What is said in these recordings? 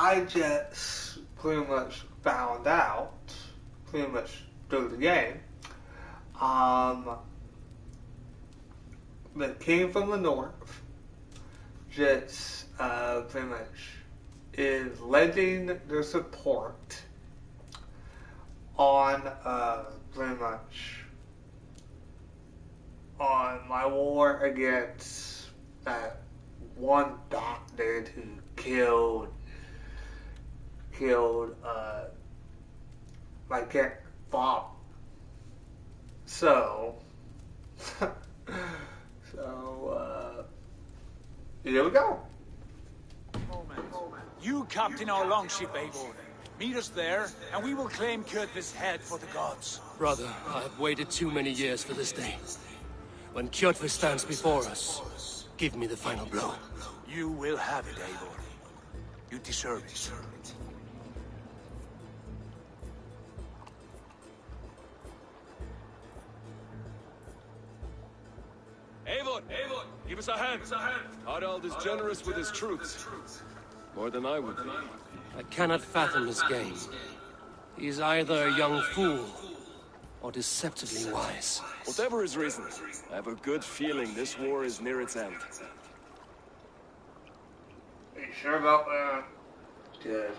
I just pretty much found out, pretty much through the game, the king from the north just pretty much is letting their support on pretty much on my war against that one doctor who killed my father. So here we go. You captain our longship, Eivor. Meet us there, and we will claim Kjotve's head for the gods. Brother, I have waited too many years for this day. When Kjotve stands before us, give me the final blow. You will have it, Eivor. You deserve it. Eivor! Give us a hand! Harald is generous with his troops. More than I would be. I cannot fathom his game. He is either a young fool, or deceptively wise. Whatever his reason, I have a good feeling this war is near its end. Are you sure about that? Good.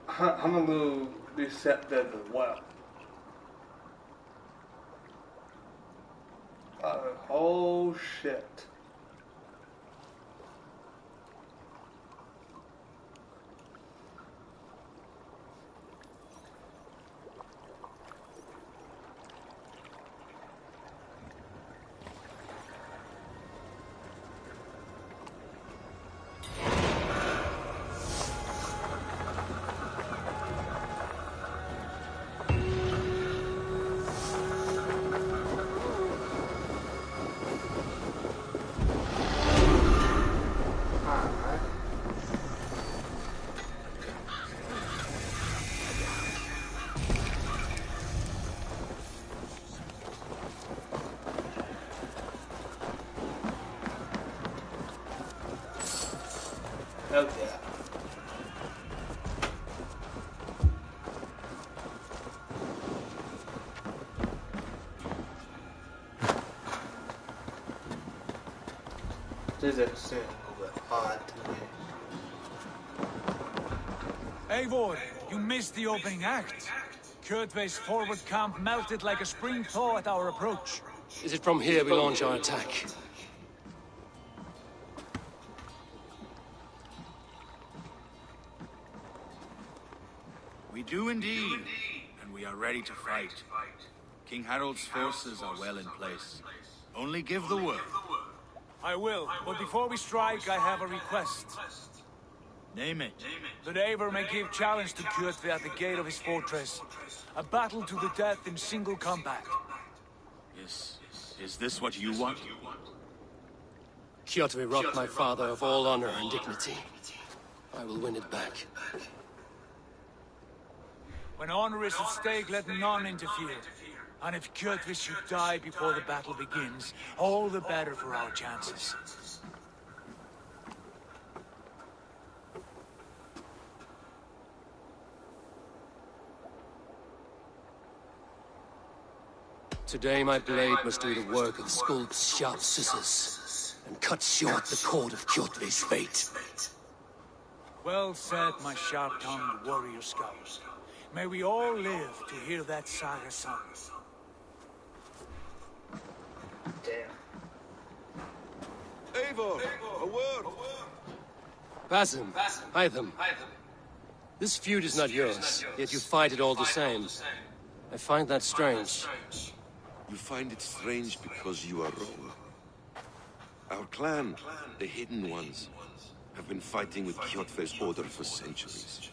I'm a little deceptive as well. Oh shit. Oh yeah. This is simple but odd to me. Eivor, you missed the opening act. Kjotve's forward camp melted like a spring thaw at our approach. Is it from here we launch our attack? We do indeed, and we are ready to fight. King Harald's forces are well in place. Only give the word. I will, but before we strike, I have a request. Name it. That Eivor may give challenge to Kjotve at the gate of his fortress. A battle to the death in single combat. Is this what you want? Kjotve robbed my father of all honor and dignity. I will win it back. When honor is at stake, let none interfere. And if Kjotve should die before the battle begins, all the better for our chances. Today my blade must do the work of Skuld's sharp scissors, and cut short the cord of Kjotve's fate. Well said, my sharp-tongued warrior scout. May we all live to hear that saga sung. Damn. Eivor! A word! Basim, Hytham. This feud is not yours, yet you fight it all the same. I find that strange. You find it strange because you are wrong. Our clan, the Hidden Ones, have been fighting with Kjotve's order for centuries.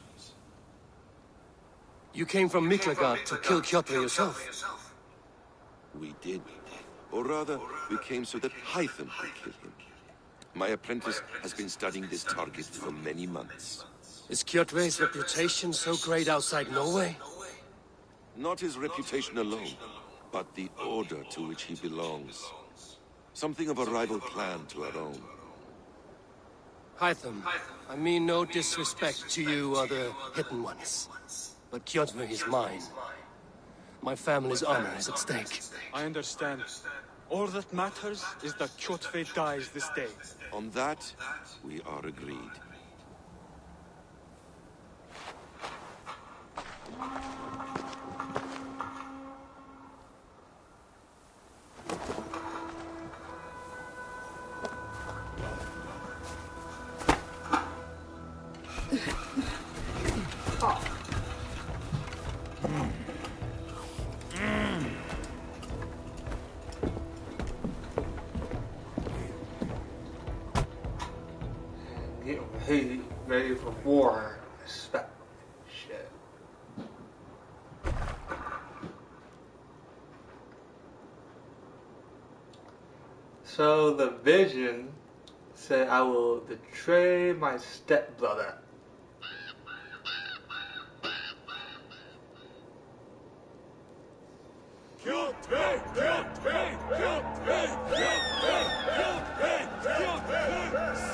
You came from Miklagard to kill Kjotve yourself. We did. Or rather, we came so that Hytham could kill him. My apprentice has been studying this target for many months. Is Kjotve's reputation so great outside Norway? Not his reputation alone, but the order to which he belongs. Something of a rival clan to our own. Hytham, I mean no disrespect to you or the Hidden Ones, but Kjotve is mine. My family's honor is at stake. I understand. All that matters is that Kjotve dies this day. On that, we are agreed. Get ready for war. Respect. Shit. So the vision said, I will betray my stepbrother.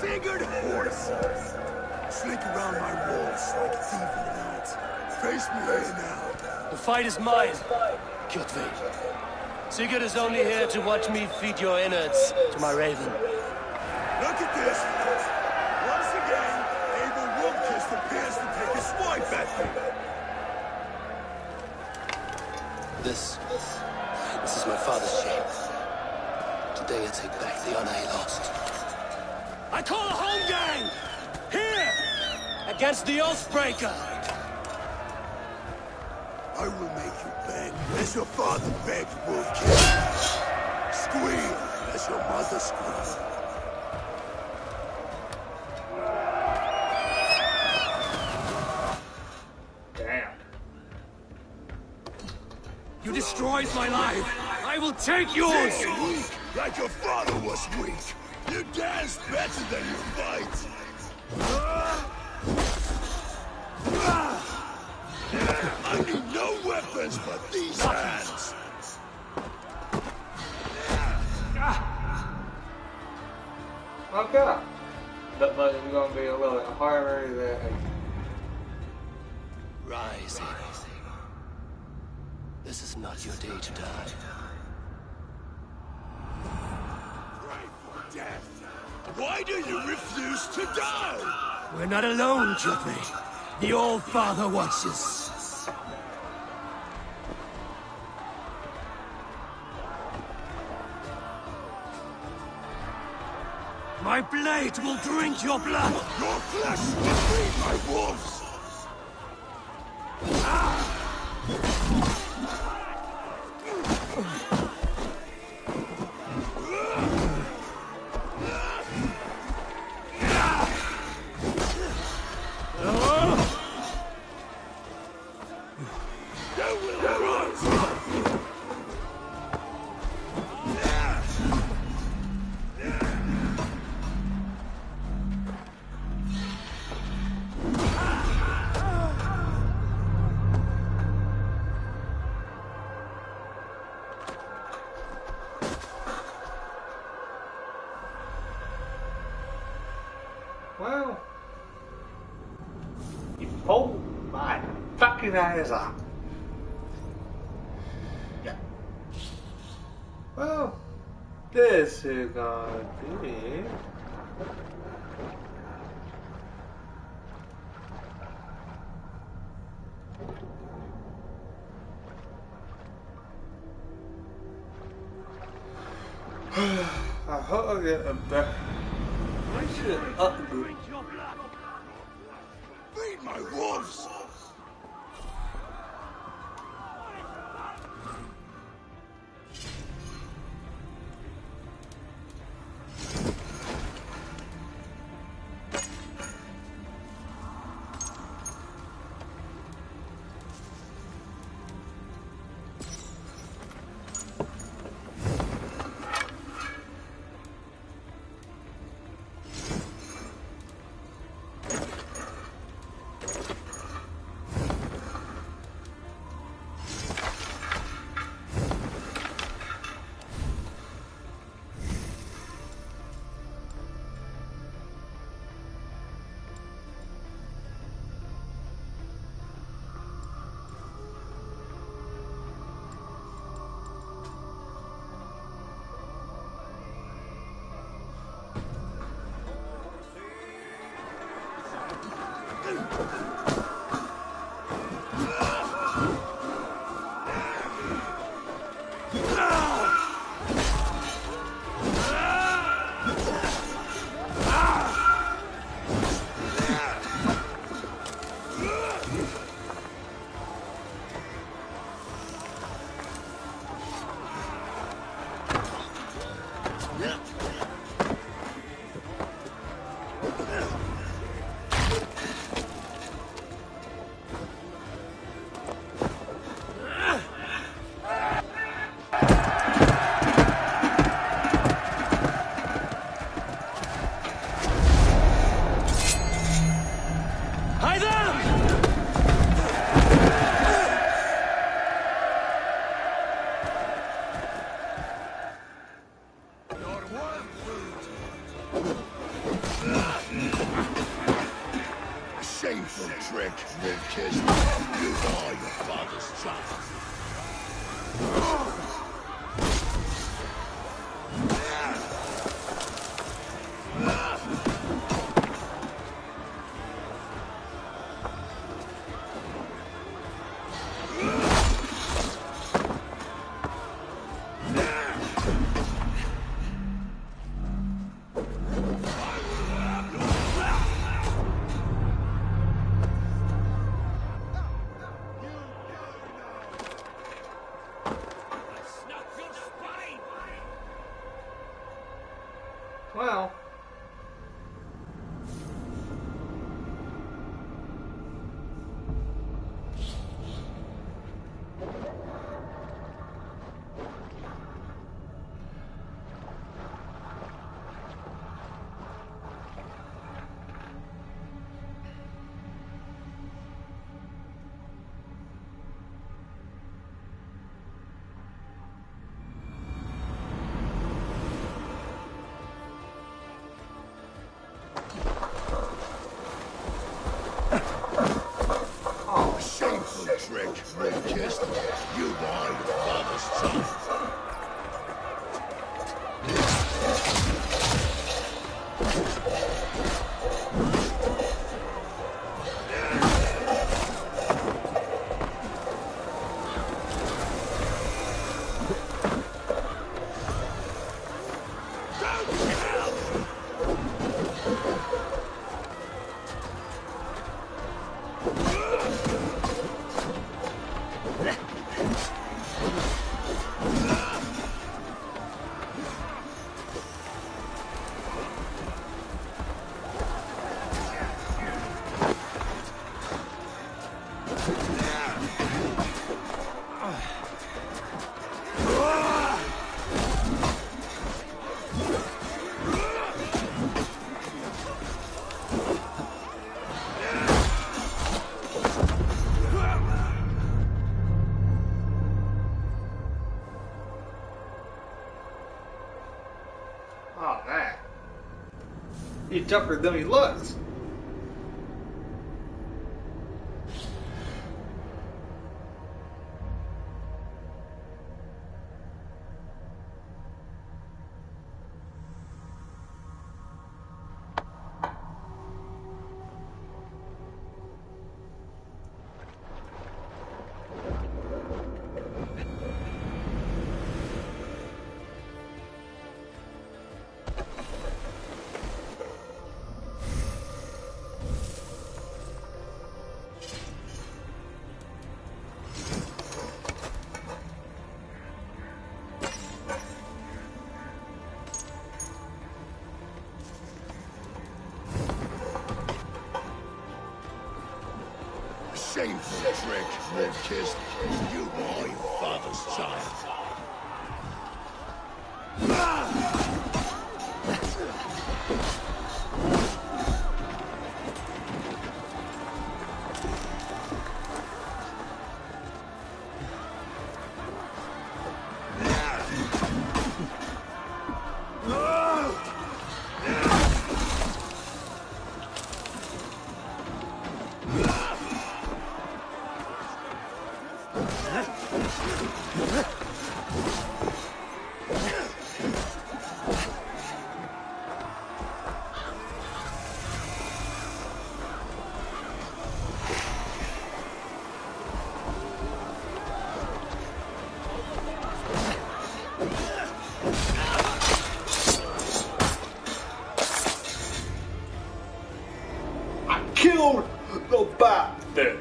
Sigurd horses! Slink around my walls like a thief in the night. Face me here now. The fight is mine, Kjotve. Sigurd is only here to watch me feed your innards to my raven. Look at this! Once again, Abel Wolfkist appears to take a swipe at me. This is my father's shame. Today I take back the honor he lost. I call a home gang! Here! Against the Oathbreaker! I will make you beg as your father begged, Wolfkist. Squeal as your mother screamed. Damn. You destroyed my life! I will take yours! Weak, like your father was weak. You dance better than you fight. I need no weapons but these hands. Okay. But it's gonna be a little bit harder than. Rise, Abel. This is not your day to die. Pray for death. Why do you refuse to die? We're not alone, Kjotve. The All-Father watches. My blade will drink your blood! Your flesh will feed my wolves. Well, you pulled my fucking eyes out. Yeah. Well, this is gonna be. I hope I get a better. I should upgrade. Feed my wolves. Shameful trick, Red-Kissed. You are your father's child. Well. Shameful trick, Red-Kissed. You are your father's child. Oh man. He's tougher than he looks. Shameful trick, Red-Kissed. You are your father's child. killed the bat then.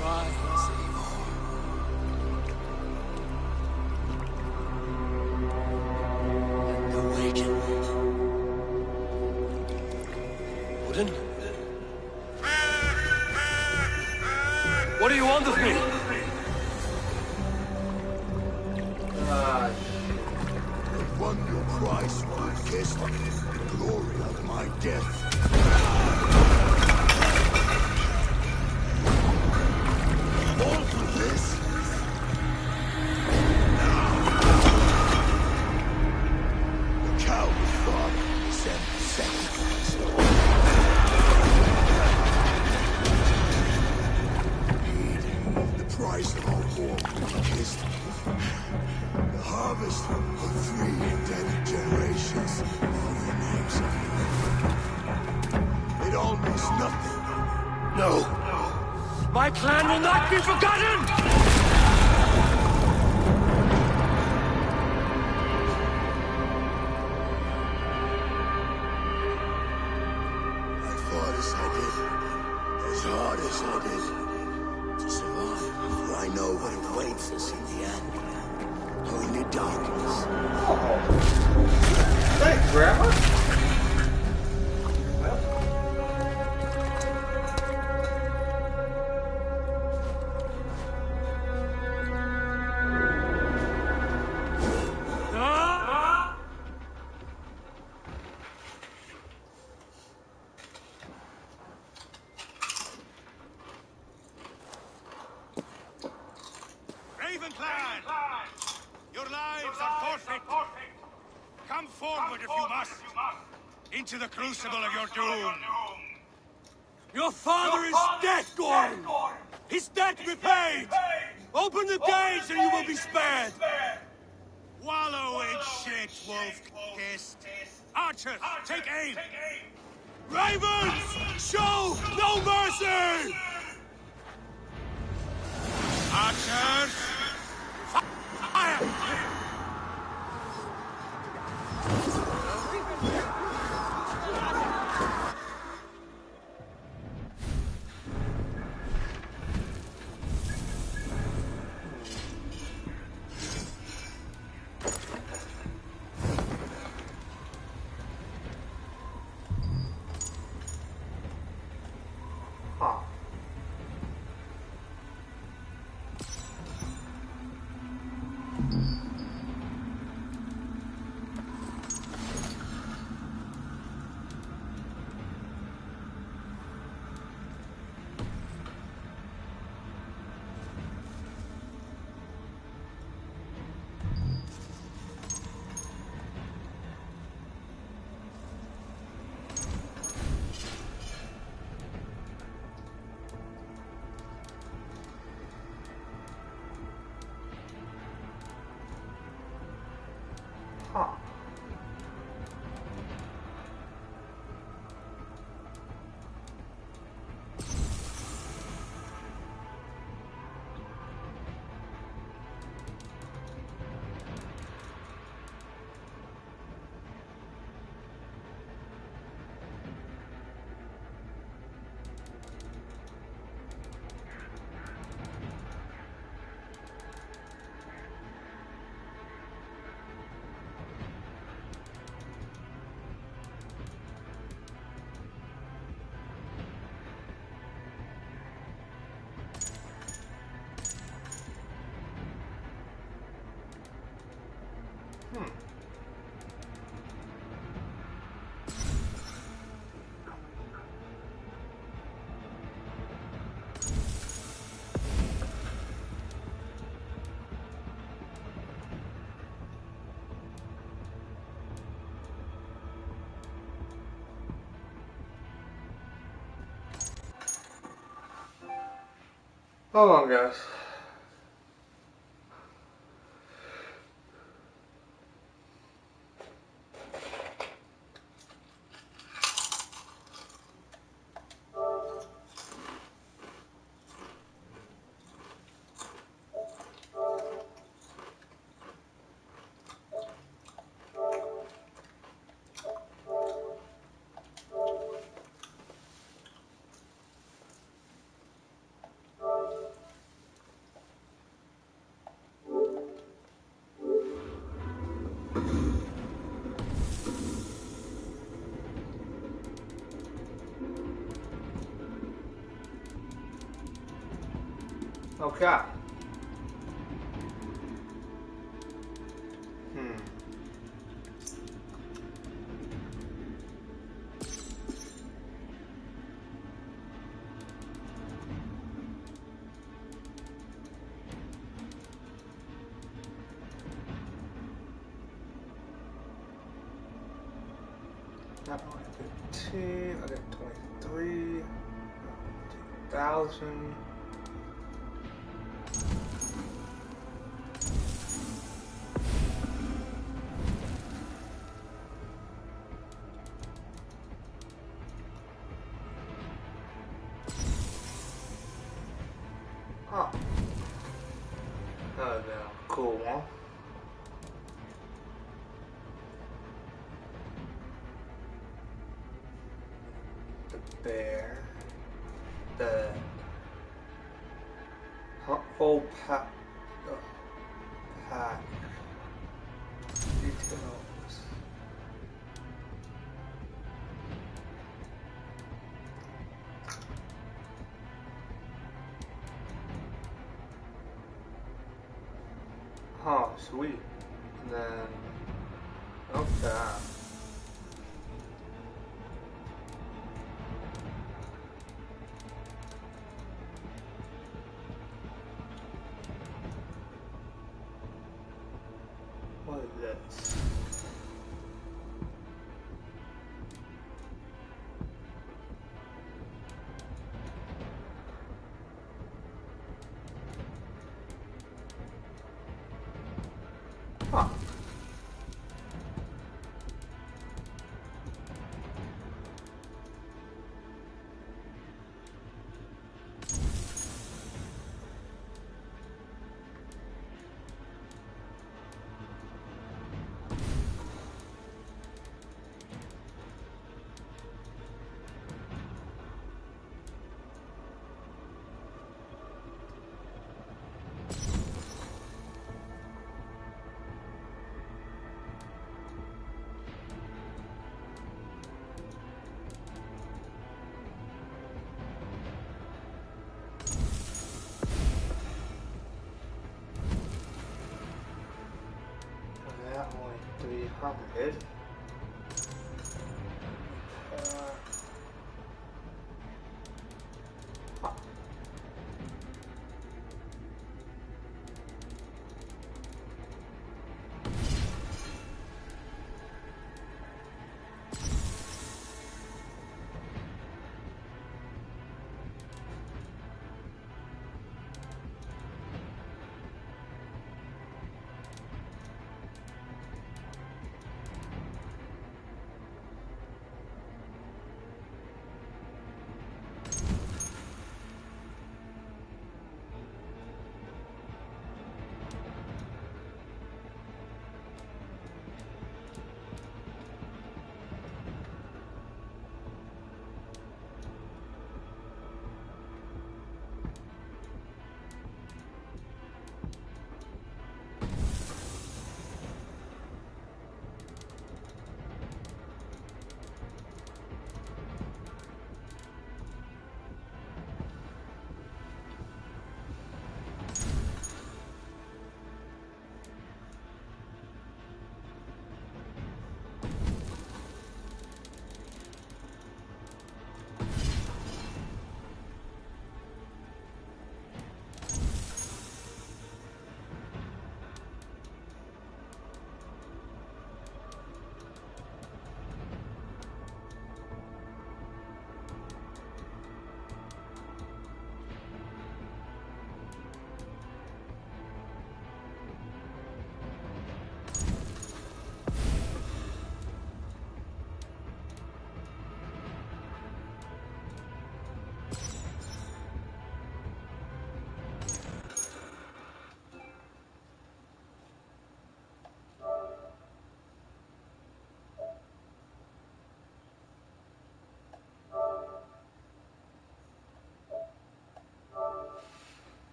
Rise, Eivor. And awaken. Odin? What do you want of me? The one your Christ will kiss the glory of my death. All for this? The coward father sent sacrifice. Paid the price of our war when he kissed me. The harvest of 3 indebted generations for their names. It all means nothing. No. My clan will not be forgotten! I fought as I did, as hard as I did, to survive. For I know what awaits us in the end. Only darkness. Thanks, Grandma. Raven Clan! Your lives are forfeit! Come forward if you must! Into the crucible of your doom! Your father is dead, Gordon! His debt repaid! Open the gates and you will be spared! Wallow in shit, wolf-kissed! Archers, take aim! Ravens! Show no mercy! Archers! Fire! Huh. Huh. Hold on, guys. Okay. Hmm. Not only 15, I got 23, 2,000. Huh. That would have been a cool one. The bear. The full pack. Pack. Details. Oh, sweet. And then, okay. What is this? Huh. That only 300. Huh.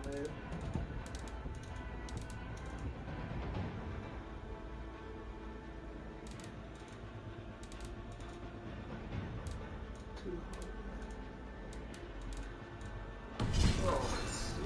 maybe. Oh, let's see.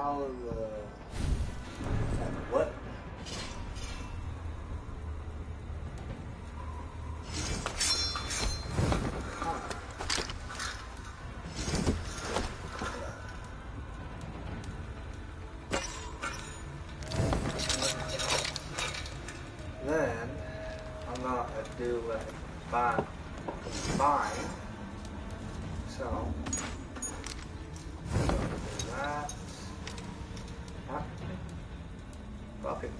Valhalla. What? Then I'm gonna do like bind. So do that. Fuck it.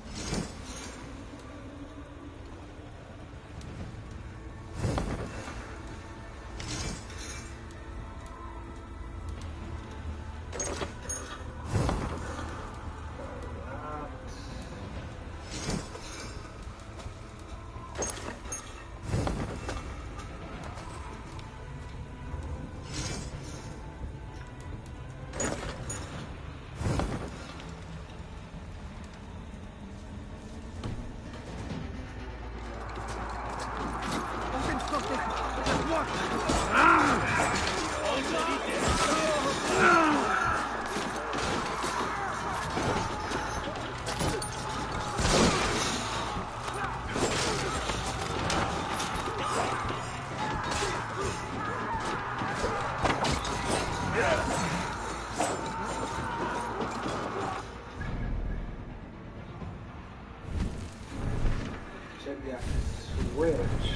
Check the switch.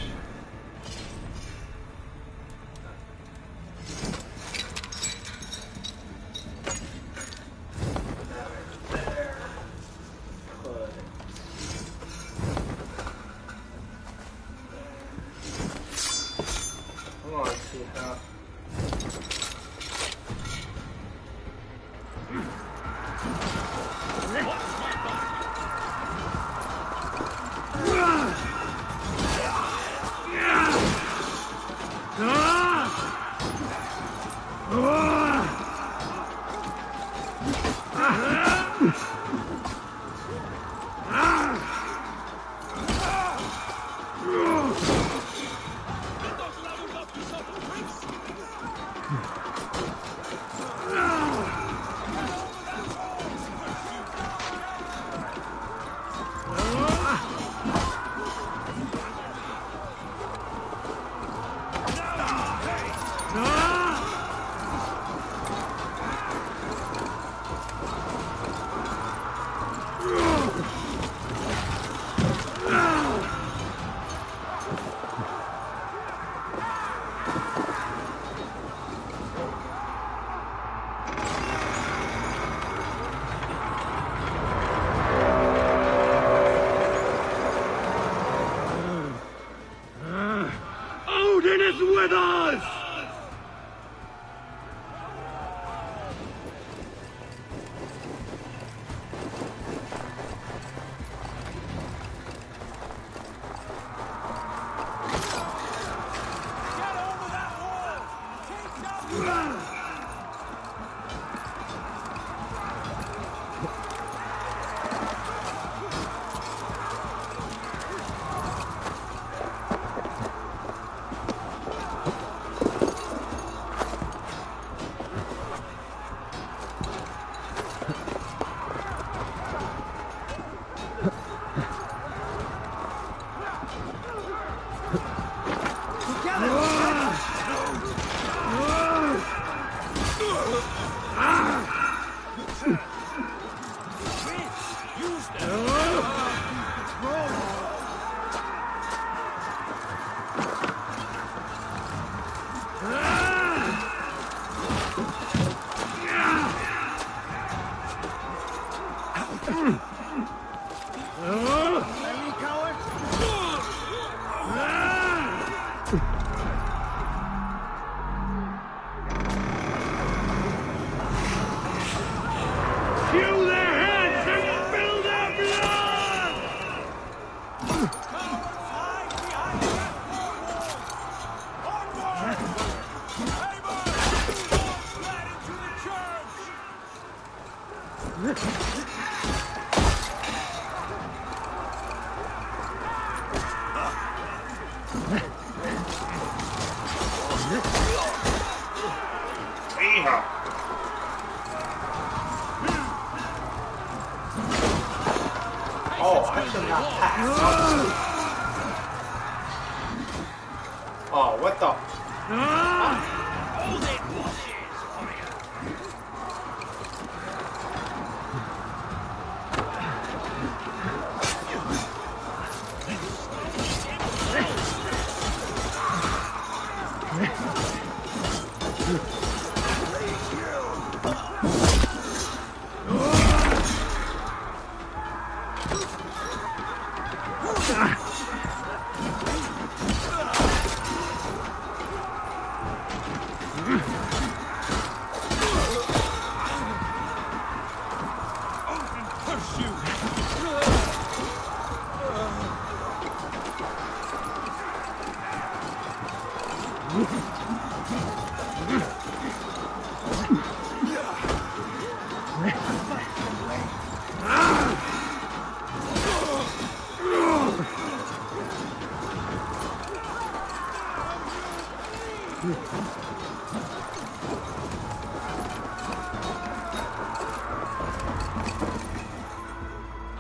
Odin is with us! Oh, what the? Hold it,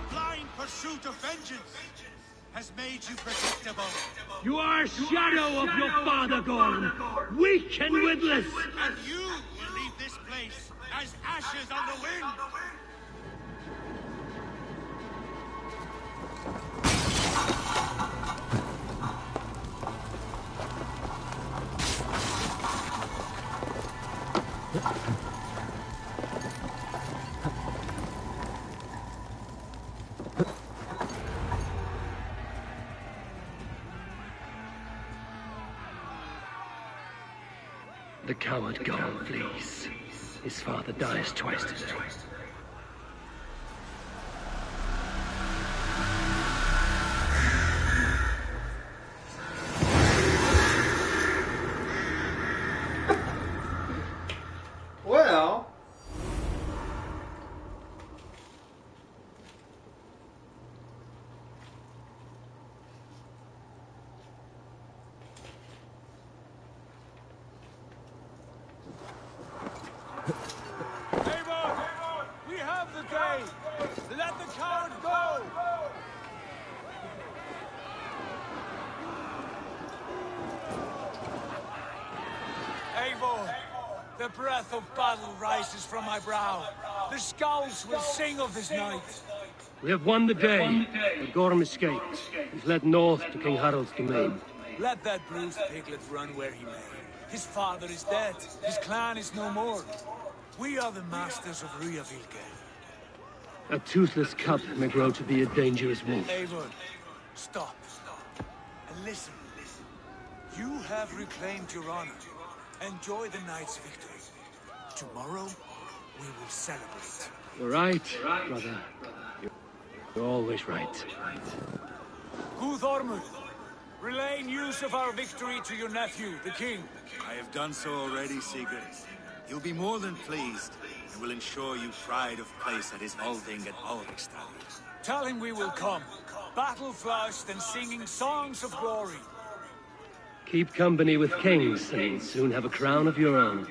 Blind pursuit of vengeance has made you predictable. You are a shadow of your father, Gorm. Weak and witless. And you will leave this place as ashes on the wind. The coward Gorm flees. His father dies twice today. Well, Eivor! We have the day! Let the coward go! Eivor! The breath of battle rises from my brow. The scouts will sing of this night. We have won the day, but Gorm escaped. He's led north to King Harald's domain. Let that bruised piglet run where he may. His father is dead. His clan is no more. We are the masters of Ryjavík. A toothless cub may grow to be a dangerous wolf. Eivor, stop. And listen. You have reclaimed your honor. Enjoy the night's victory. Tomorrow, we will celebrate. You're right, brother. You're always right. Guthormur, relay news of our victory to your nephew, the king. I have done so already, Sigurd. He'll be more than pleased, and will ensure you pride of place at his holding at Ulrichstad. Tell him we will come, battle-flushed and singing songs of glory. Keep company with kings, and you'll soon have a crown of your own.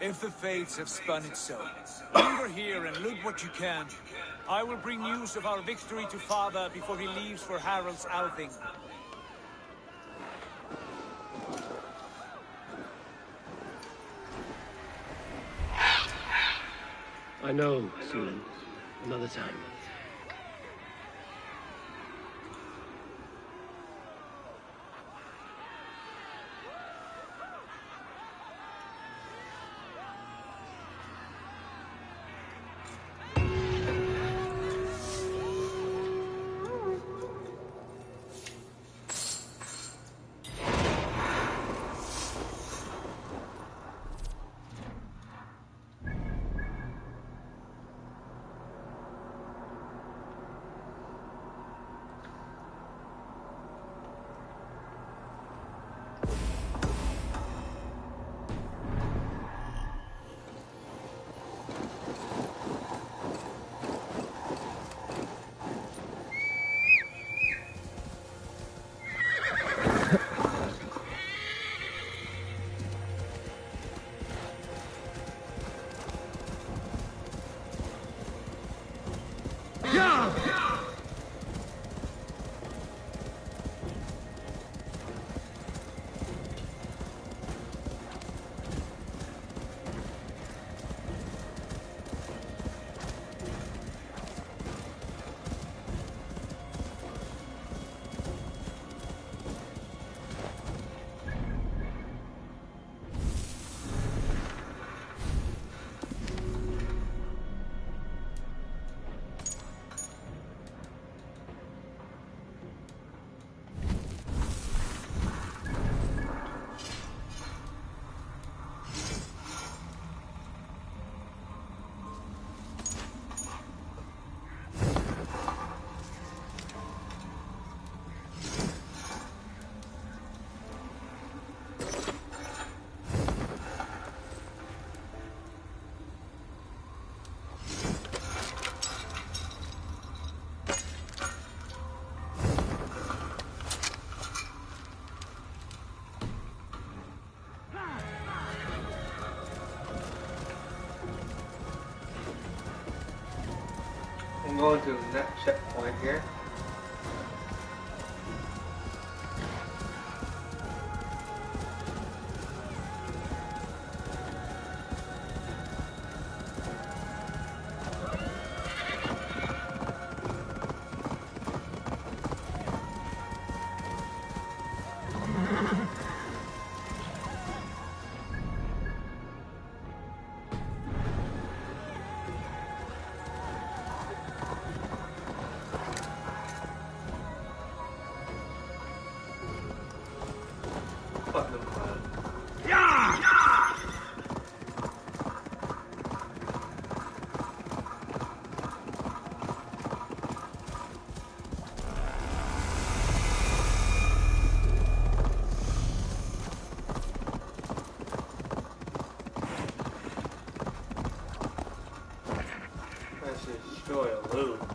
If the fates have spun it so, linger here and loot what you can. I will bring news of our victory to father before he leaves for Harald's Althing. I know, soon. Another time. on to the next checkpoint here. Destroy a little bit.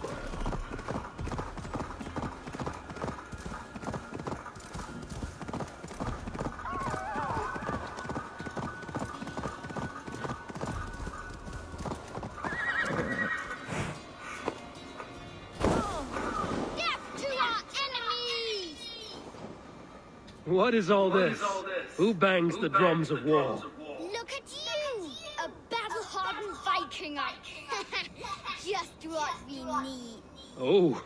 What is all this? Who bangs the drums of war? Look at you! A battle-hardened Viking. Just what we need. Oh,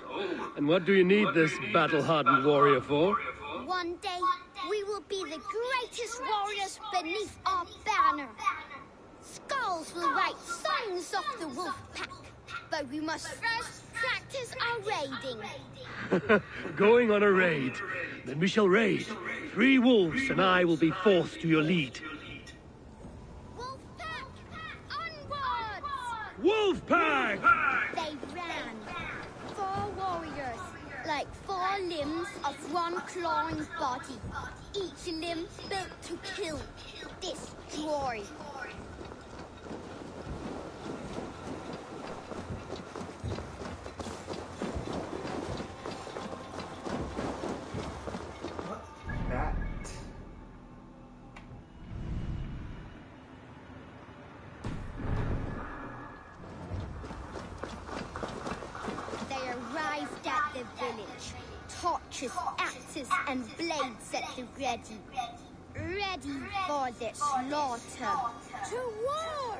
and what do you need this battle-hardened warrior for? One day, we will be the greatest warriors beneath our banner. Skulls will write songs of the wolf pack, but we must first practice our raiding. Going on a raid. Then we shall raid. 3 wolves and I will be fourth to your lead. Wolf pack, onwards! Wolf pack! They ran. 4 warriors, like 4 limbs of one clawing body. Each limb built to kill, destroy. Village. Torches, axes, and blades at the ready. Ready for the slaughter. To war!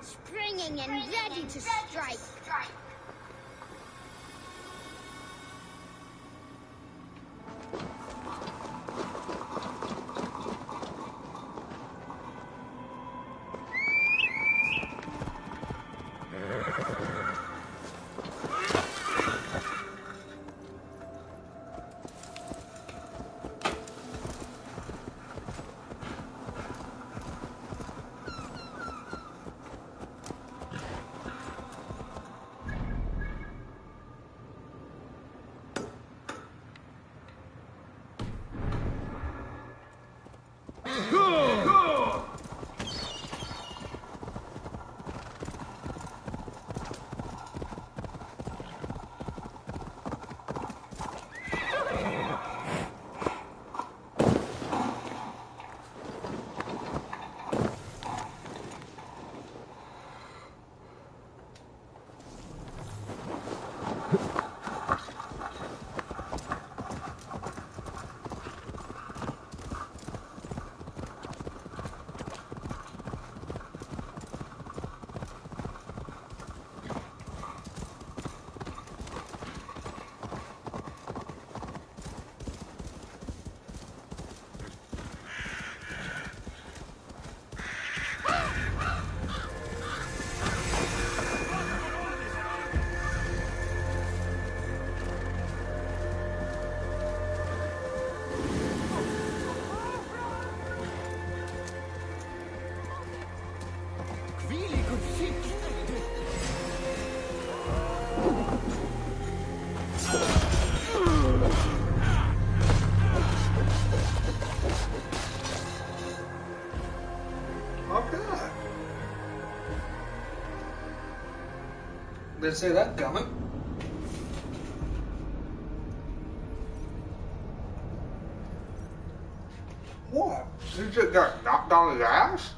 Springing and ready to strike. Didn't see that coming. What? He just got knocked on his ass?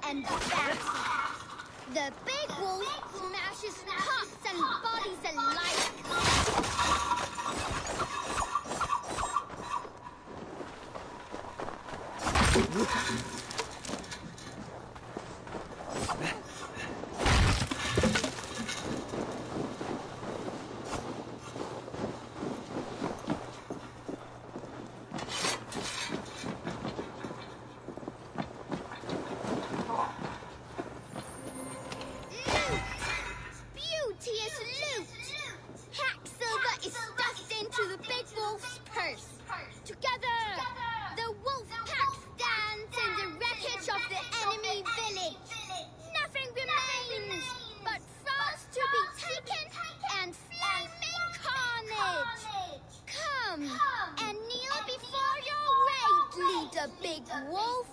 And bouncy. The big wolf smashes hearts and bodies alike. Big wolf.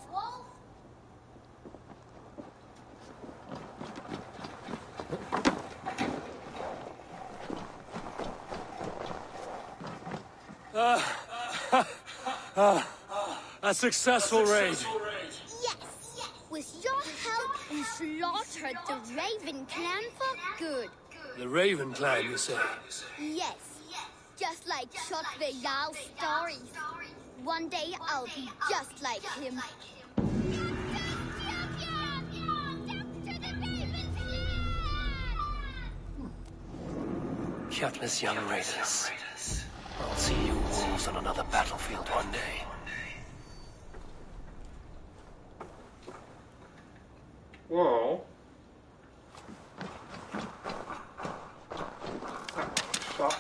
A successful raid. Yes. With your help, we slaughtered the Raven clan for good. The Raven clan, you say? Yes. Just like Chuck the Yowl's stories. One day I'll be just like him. Gutless young raiders. I'll see you wolves on another battlefield one day. Whoa. Stop.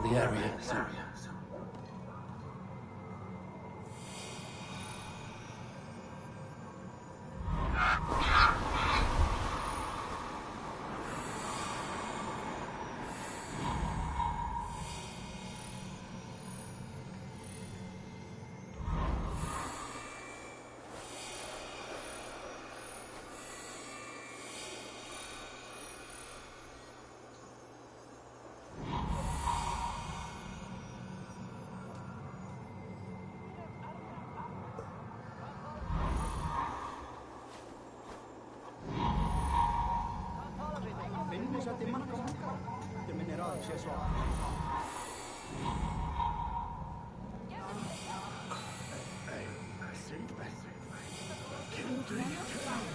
The area. Che non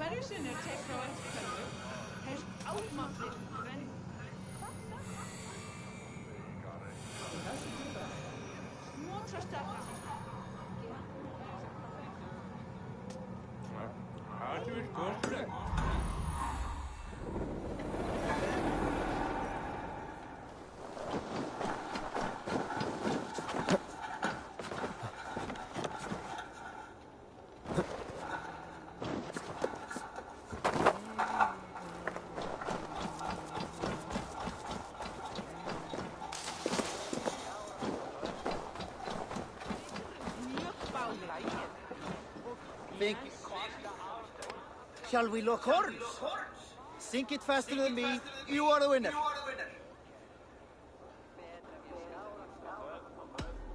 hverju sinni er tekið frá eftir hverju, hefst ámáttir brenn. Notast þetta. Það er gott. Shall we lock horns? Sink it faster than me. You are the winner.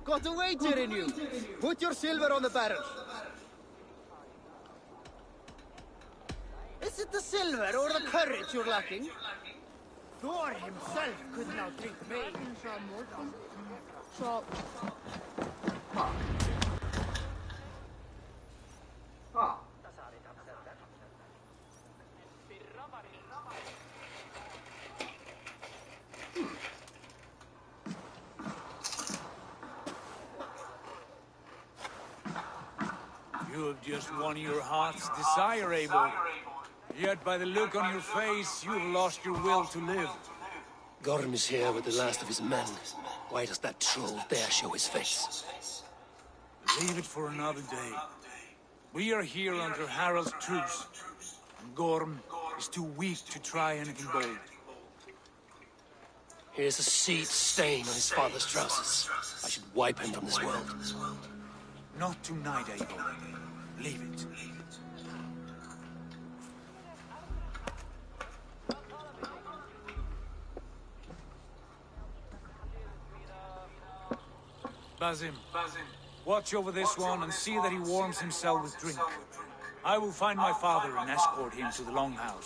Got a wager in you. Put your silver on the barrel. Is it the silver or the courage you're lacking? Thor himself couldn't outdrink me. So... You have just won your heart's desire, Abel. Yet by the look on your face, you have lost your will to live. Gorm is here with the last of his men. Why does that troll dare show his face? Leave it for another day. We are here under Harald's truce. And Gorm is too weak to try anything bold. Here's a seed stain on his father's trousers. I should wipe him from this world. Not tonight, Abel. Leave it. Basim, watch over this one and see that he warms himself with drink. I will find my father and escort him to the Longhouse.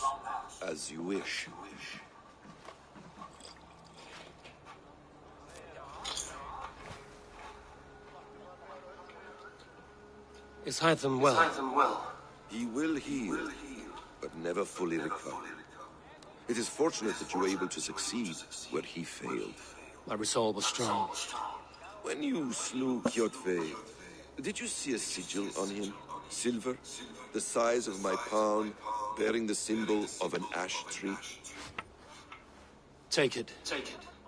As you wish. Is Hytham well? He will heal, but never fully recover. It is fortunate that you were able to succeed where he failed. My resolve was strong. When you slew Kjotve, did you see a sigil on him? Silver, the size of my palm, bearing the symbol of an ash tree? Take it.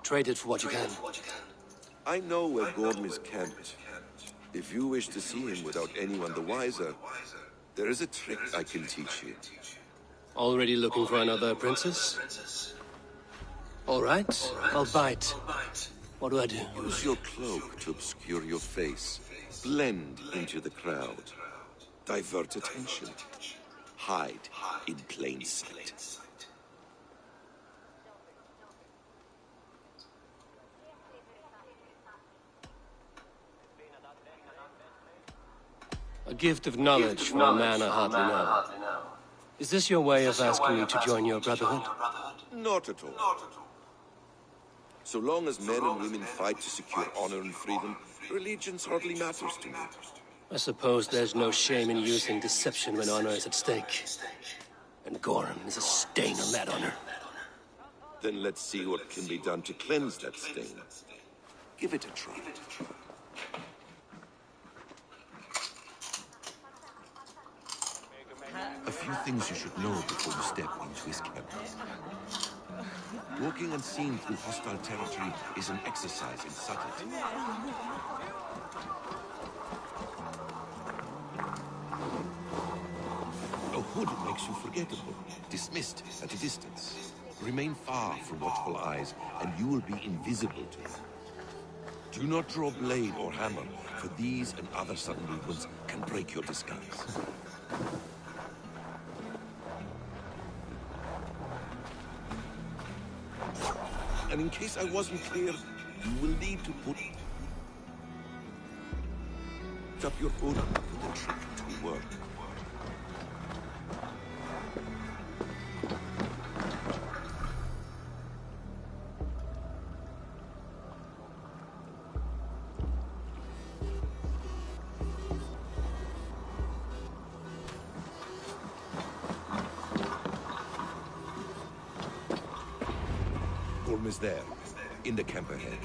Trade it for what you can. I know where Gorm is camped. If you wish to see him without anyone the wiser, there is a trick I can teach you. Already looking for another princess? All right, I'll bite. What do I do? Use your cloak to obscure your face. Blend into the crowd. Divert attention. Hide in plain sight. A gift of knowledge for a man I hardly know. Is this your way of asking me to join your brotherhood? Not at all. So long as men and women fight to secure honor and freedom, religions hardly matters to me. I suppose there's no shame in using deception when honor is at stake. And Gorm is a stain on that honor. Then let's see what can be done to cleanse that stain. Give it a try. A few things you should know before you step into his camp. Walking unseen through hostile territory is an exercise in subtlety. A hood makes you forgettable, dismissed at a distance. Remain far from watchful eyes, and you will be invisible to them. Do not draw blade or hammer, for these and other sudden movements can break your disguise. And in case I wasn't clear, you will need to put up your hood for the trick to work. is there, in the camp ahead.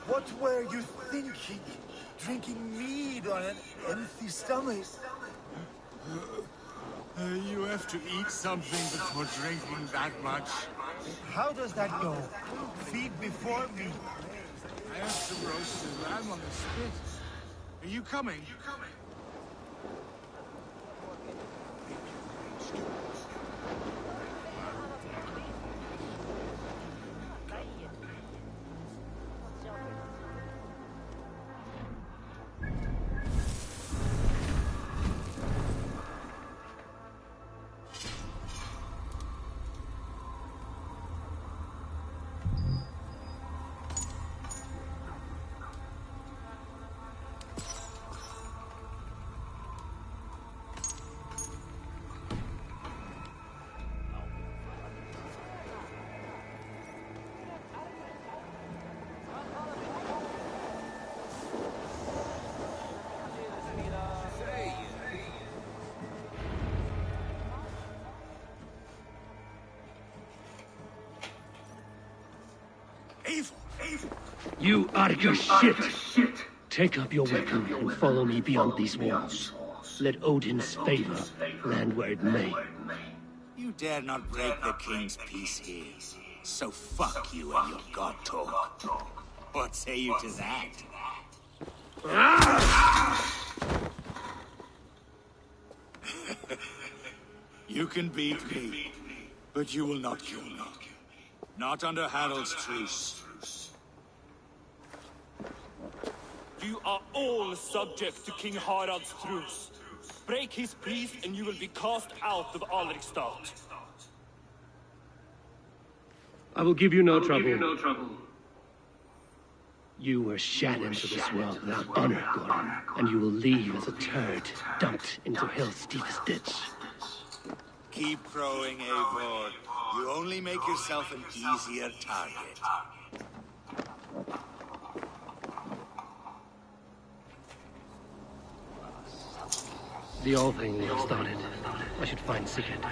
What were you thinking? Drinking mead on an empty stomach? You have to eat something before drinking that much. How does that go? Feed before me. I have some roasted lamb on the spit. Are you coming? You are your shit! Take up your weapon and follow me beyond these walls. Let Odin's favor land where it may. You dare not break the king's peace here. So fuck you and your god talk. What say you to that? You can beat me, but you will not kill me. Not under Harald's truce. You are all subject to King Harald's truce. Break his peace and you will be cast out of Alrikstad. I will give you no trouble. You were shat into this world without honor, Gordon, and you will leave as a turd, dumped into hell's deepest ditch. Keep crowing, Eivor. You only make yourself an easier target. The old thing we have started. I should find Sigurd.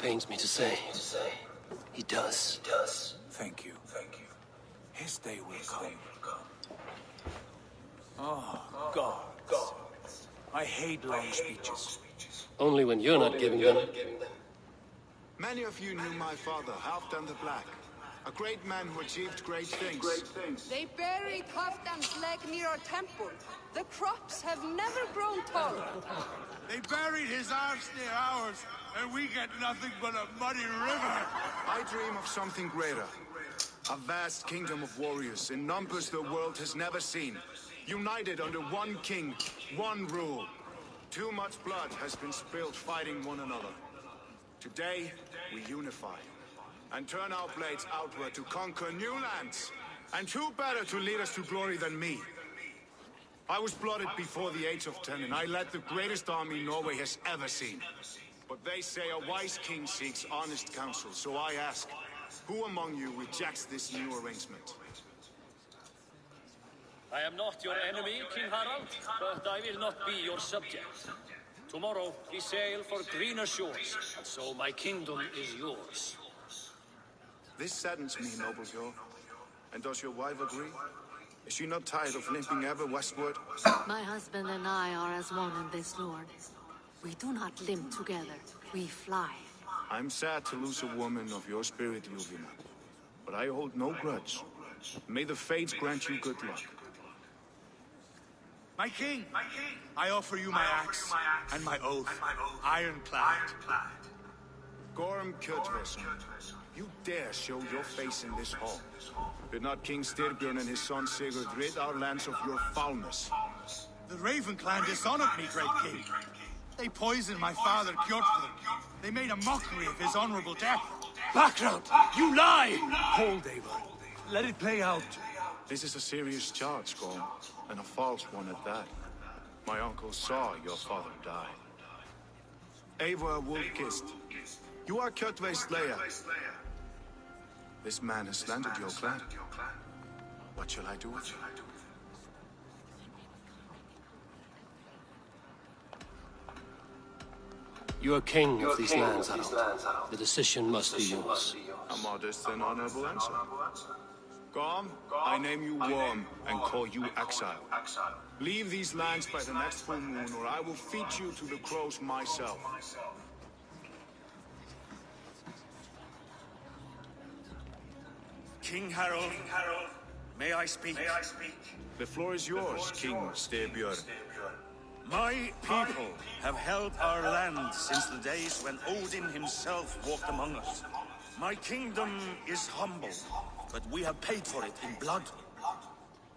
pains me to say, he does. Thank you. His day will come. Oh, God. I hate long speeches. Only when you're not giving them. Many of you knew my father, Halfdan the Black. A great man who achieved great things. They buried Halfdan's leg near our temple. The crops have never grown taller. They buried his arse near ours, and we get nothing but a muddy river. I dream of something greater. A vast kingdom of warriors in numbers the world has never seen. United under one king, one rule. Too much blood has been spilled fighting one another. Today, we unify and turn our blades outward to conquer new lands. And who better to lead us to glory than me? I was blooded before the age of 10, and I led the greatest army Norway has ever seen. But they say a wise king seeks honest counsel, so I ask, who among you rejects this new arrangement? I am not your enemy, King Harald, but I will not be your subject. Tomorrow we sail for greener shores, and so my kingdom is yours. This saddens me, noble Jarl. And does your wife agree? Is she not tired of limping ever westward? My husband and I are as one in this, Lord. We do not limp together, we fly. I'm sad to lose a woman of your spirit, Yuvina. But I hold no grudge. May the fates grant you good luck. My king! I offer you my axe and my oath, ironclad. Gorm Kjotveson, you dare show your face in this hall. Did not King Styrbjörn and his son Sigurd rid our lands of your foulness? The Raven clan dishonored me, great king. They poisoned my father, Kjotve. They made a mockery of his honorable death. Background! You lie! Hold, Eivor. Let it play out. This is a serious charge, Gorm, and a false one at that. My uncle saw your father die. Eivor Wolf-Kissed, you are Kjotve's slayer. This man has slandered your clan. What shall I do with you? You are king of these lands, Harald. The decision must be yours. A modest and honorable answer. Gorm, I name you Worm and call you exile. Leave these lands by the next full moon, or I will feed you to the crows myself. King Harald, may I speak? The floor is yours, King Styrbjörn. My people have held our land since the days when Odin himself walked among us. My kingdom is humble, but we have paid for it in blood.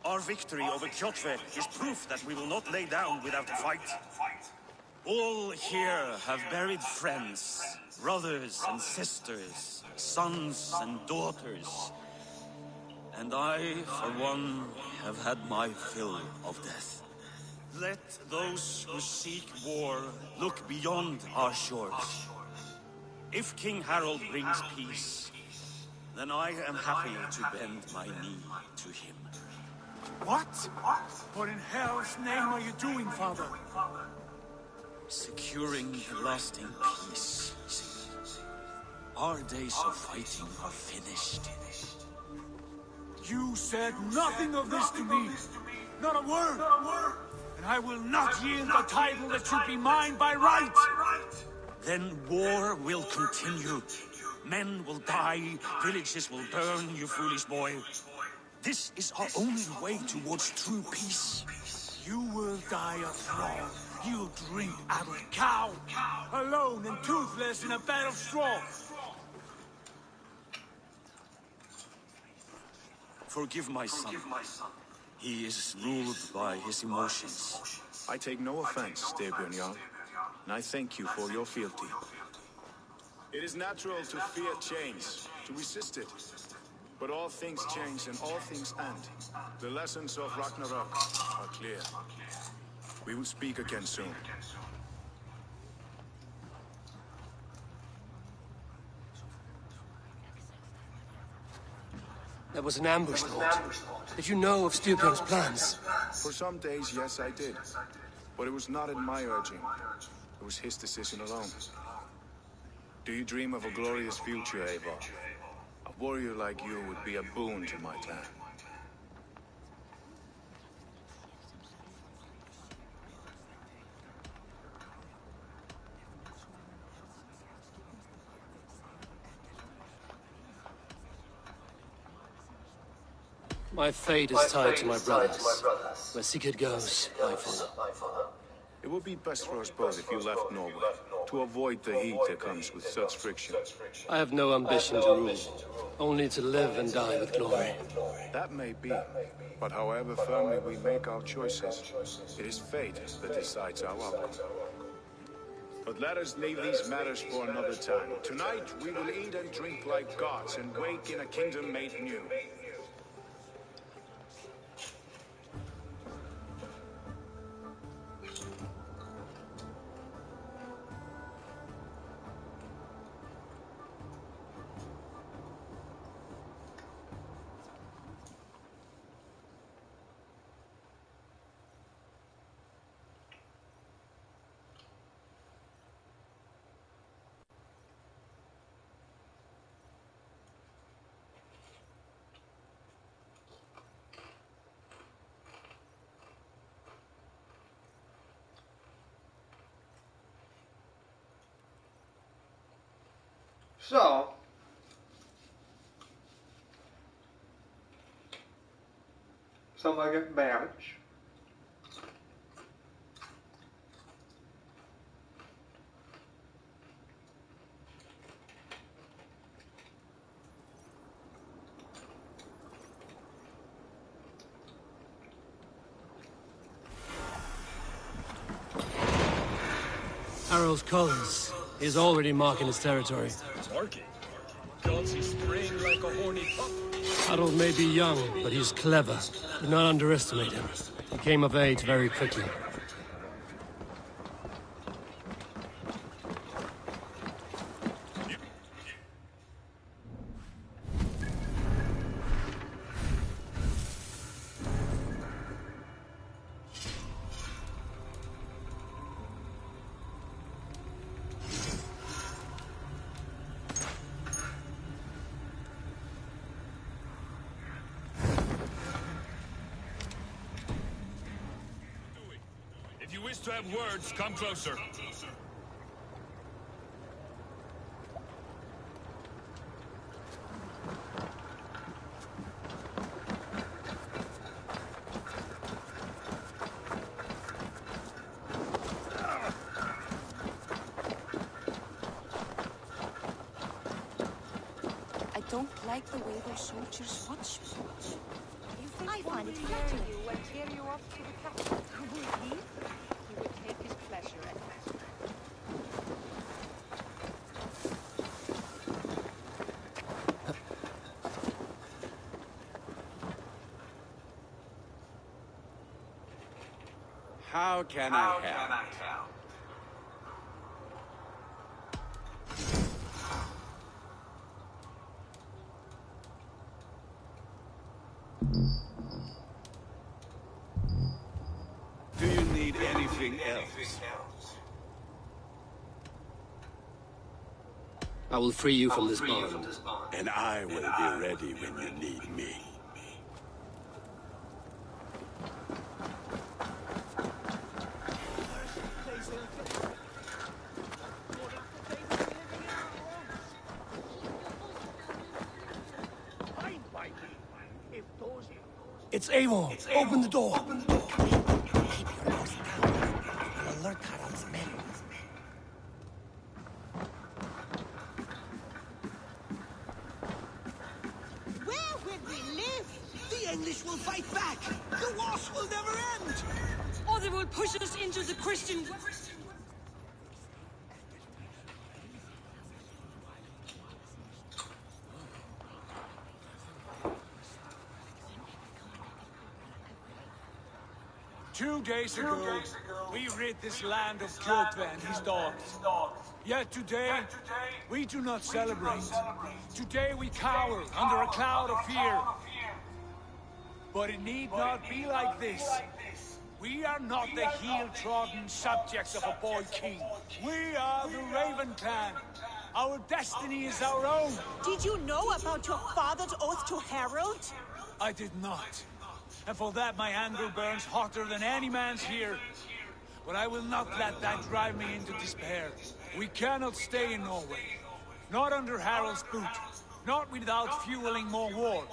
Our victory over Kjotve is proof that we will not lay down without a fight. All here have buried friends, brothers and sisters, sons and daughters. And I, for one, have had my fill of death. Let those who seek war look beyond our shores. If King Harald brings peace, then I am happy to bend my knee to him. What? What in hell's name are you doing, father? Securing lasting peace. Our days of fighting are finished. You said nothing of this to me. Not a word. And I will not yield the title that should be mine by right. Then war will continue. Men will die, villages will burn, you foolish boy. This is our only way towards true peace. You will die a thrall. You'll drink out of a cow. Alone and toothless in a bed of straw. Forgive my son. He is ruled by his emotions. I take no offense, Styrbjörn Jarl, and I thank you for your fealty. It is natural to fear change, to resist it. But all things change and all things end. The lessons of Ragnarok are clear. We will speak again soon. That was an ambush, Lord. Did you know of Styrbjörn's plans? For some days, yes, I did. But it was not at my urging. It was his decision alone. Do you dream of a glorious future, Eivor? A warrior like you would be a boon to my clan. My fate is tied to my brothers. Where Sigurd goes, I follow. It would be best for us both if you left Norway, to avoid the heat that comes with such friction. I have no ambition to rule, only to live and die with glory. That may be, but however firmly we make our choices, it is fate that decides our outcome. But let us leave these matters for another time. Tonight, we will eat and drink like gods and wake in a kingdom made new. So, somebody get marriage. Harald's colors. He's already marking his territory. Marking? Gods, he's spraying like a horny pup. Harold may be young, but he's clever. Do not underestimate him. He came of age very quickly. If you wish to have words, come closer. I don't like the way their soldiers watch me. You think I find it hear flattering. you and tear you off to the capital? Would he? He would take his pleasure at that. How can I help? Do you need anything else? I will free you from this bond. And I will be ready when you need me. It's Eivor. Open the door. Keep your nose down. We'll alert Harald's men. Where will we live? The English will fight back! The wars will never end! Or they will push us into the Christian... Two days ago, we rid this land of Kjotve and his dogs. Yet today, we do not celebrate. Today we cower under a cloud of fear. But it need not be like this. We are not the heel-trodden subjects of a boy king. We are the Raven clan, Our destiny is our own. Did you know about your father's oath to Harold? I did not. And for that my anger burns hotter than any man's here. But I will not let that drive me into despair. We cannot stay in Norway. Not under Harald's boot. Not without fueling more war.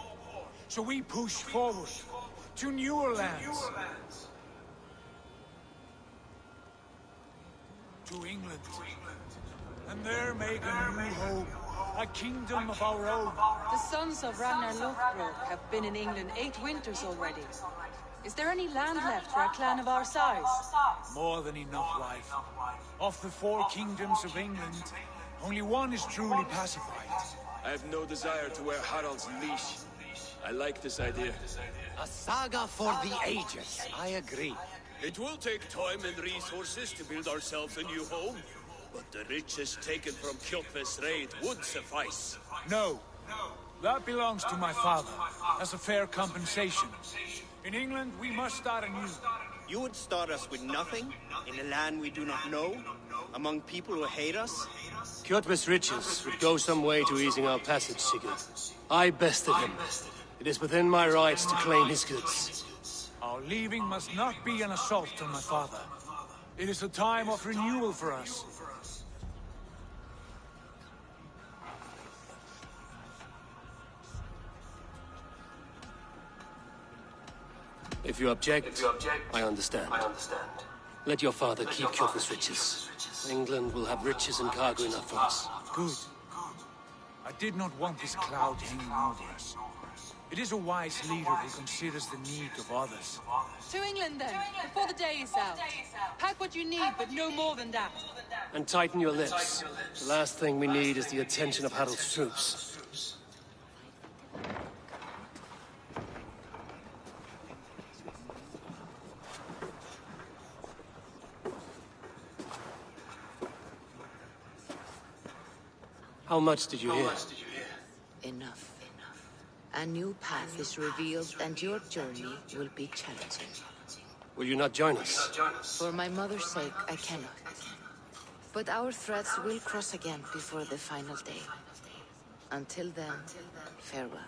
So we push forward to newer lands. To England. And there make a new home. A kingdom of our own. The sons of Ragnar Lothbrok have been in England 8 winters already. Is there any land left for a clan of our size? More than enough life. Of the 4 kingdoms of England, only one is truly pacified. I have no desire to wear Harald's leash. I like this idea. A saga for the ages. I agree. It will take time and resources to build ourselves a new home. But the riches taken from Kjotve's raid would suffice. No. That belongs to my father, as a fair compensation. In England, we must start anew. You would start us with nothing? In a land we do not know? Among people who hate us? Kjotve's riches would go some way to easing our passage, Sigurd. I bested him. It is within my rights to claim his goods. Our leaving must not be an assault on my father. It is a time of renewal for us. If you object, I understand. Let your father keep Kjotve's riches. England will have riches and cargo enough for us. Good. I did not want this cloud hanging over us. It is a wise leader who considers the need of others. To England then, before the day is out. Pack what you need, but no more than that. And tighten your lips. The last thing we need is the attention of Harald's troops. How much did you hear? Enough. A new path is revealed, and your journey will be challenging. Will you not join us? For my mother's sake, I cannot. But our threads will cross again before the final day. Until then, farewell.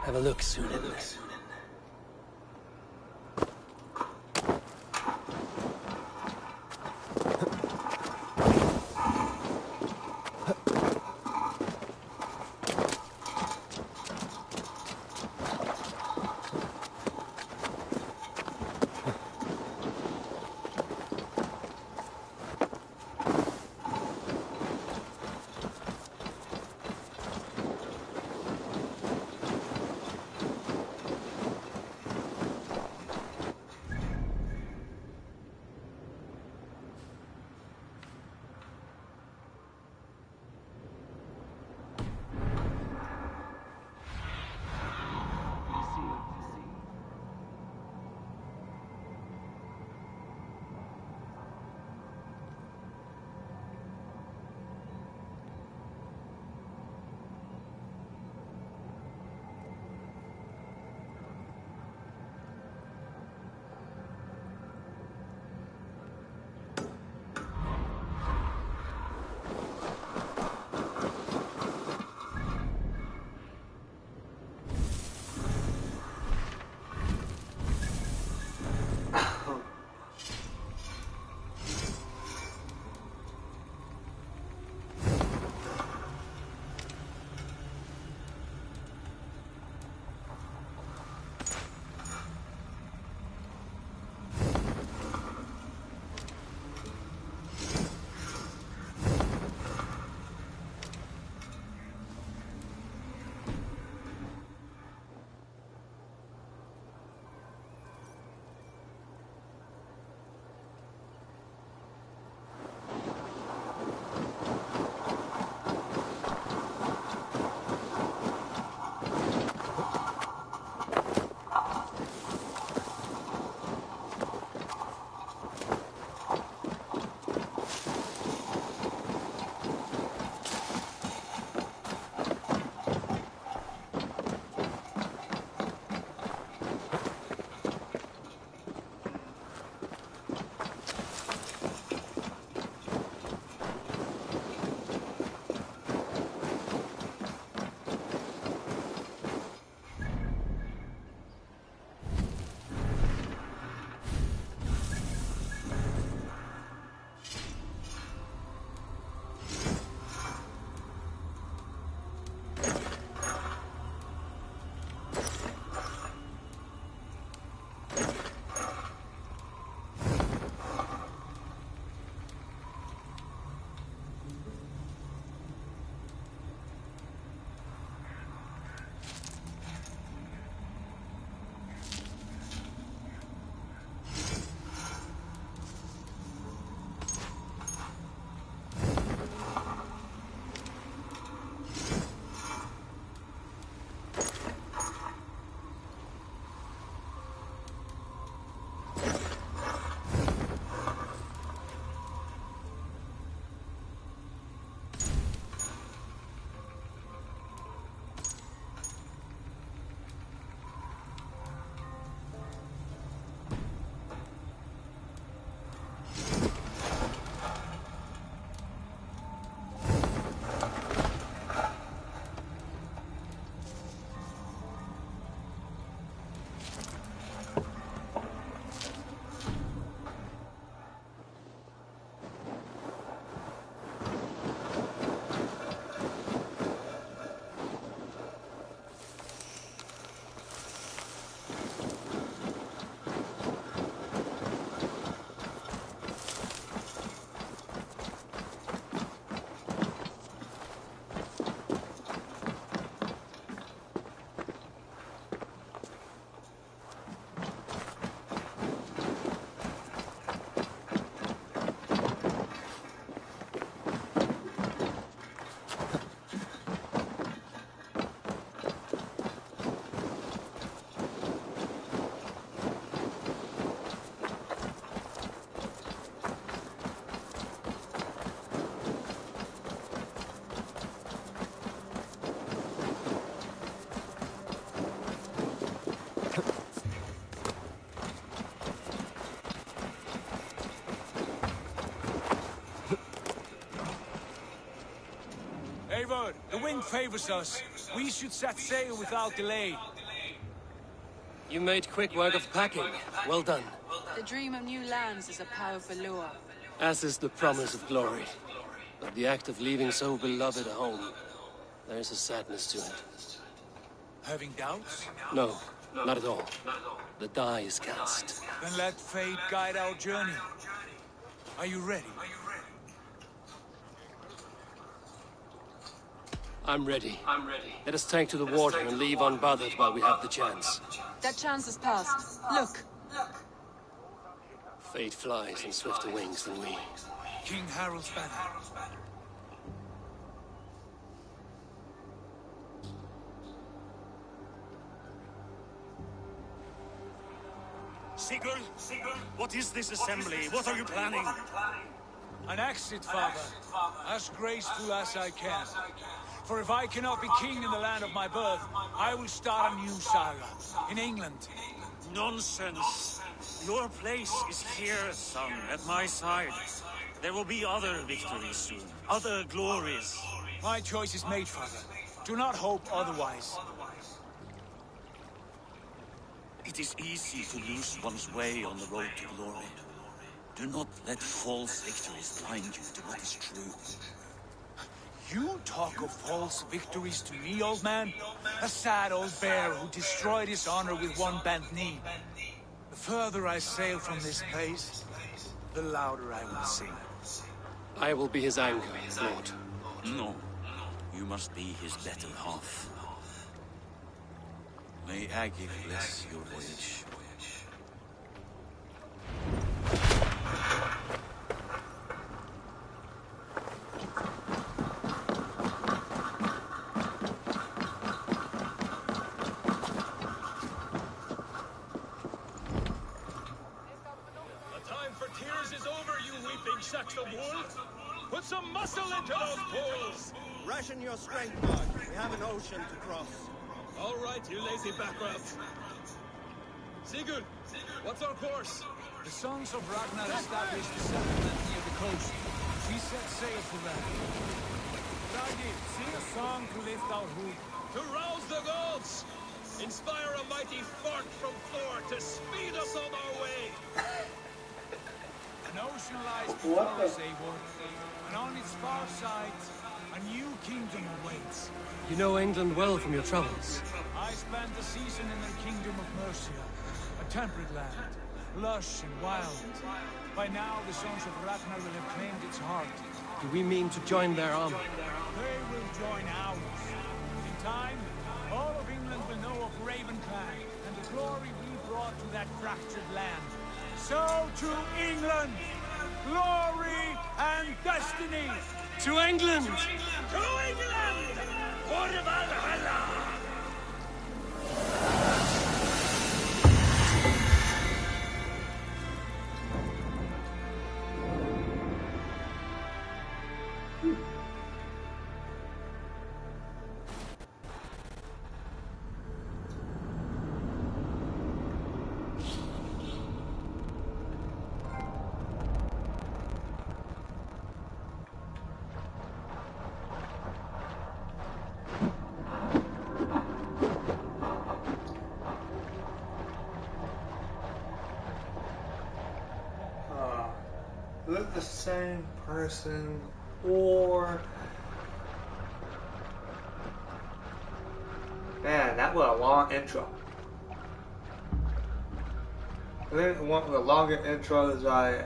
Have a look, Sunan. Eivor, the wind favors us. We should set sail without delay. You made quick work of packing. Well done. The dream of new lands is a powerful lure. As is the promise of glory. But the act of leaving so beloved a home, there's a sadness to it. Having doubts? No, not at all. The die is cast. Then let fate guide our journey. Are you ready? I'm ready. Let us take to the water and leave unbothered while we have the chance. That chance has passed. Look! Fate flies in swifter wings than we. King Harald's banner. Sigurd, what is this assembly? What are you planning? An exit, father. As graceful as I can. For if I cannot be king in the land of my birth, I will start a new saga. In England. Nonsense. Your place is here, son, at my side. There will be other victories soon. Other glories. My choice is made, father. Do not hope otherwise. It is easy to lose one's way on the road to glory. Do not let false victories blind you to what is true. You talk of false victories to me, old man? A sad old bear who destroyed his honor with one bent knee. The further I sail from this place, the louder I will sing. I will be his anchor, Lord. No. You must be his better half. May Aggie bless your voyage. Sacks of wool. Put some muscle into those poles. Ration your strength, Mark. We have an ocean to cross. All right, you lazy backrats. Sigurd, what's our course? The sons of Ragnar established a settlement near the coast. We set sail for that. Ragnar, sing a song to lift our hoop. To rouse the gods! Inspire a mighty fart from Thor to speed us on our way! An ocean lies before us, Eivor, and on its far side, a new kingdom awaits. You know England well from your travels. I spent a season in the kingdom of Mercia, a temperate land, lush and wild. By now, the sons of Ragnar will have claimed its heart. Do we mean to join their army? They will join ours. In time, all of England will know of Ravenclan and the glory we brought to that fractured land. So to England, glory and destiny. To England! To England! For Valhalla! Is it the same person, or... Man, that was a long intro. I think one of the longest intros I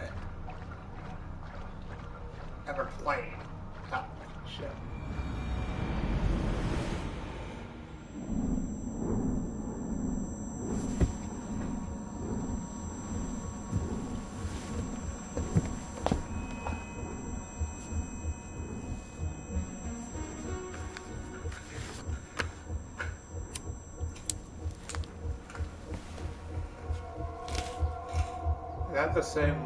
ever played. Oh, shit. That's the same.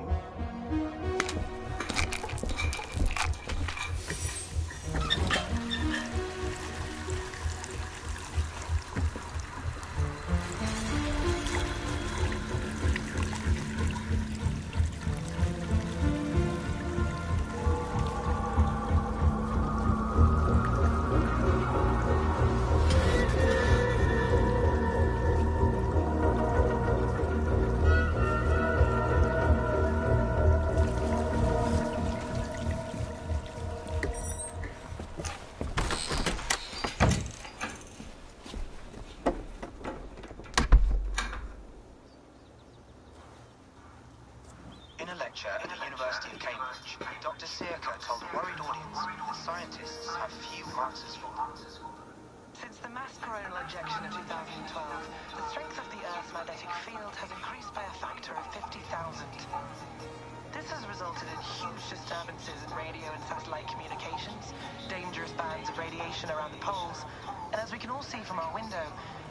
formation around the poles, and as we can all see from our window,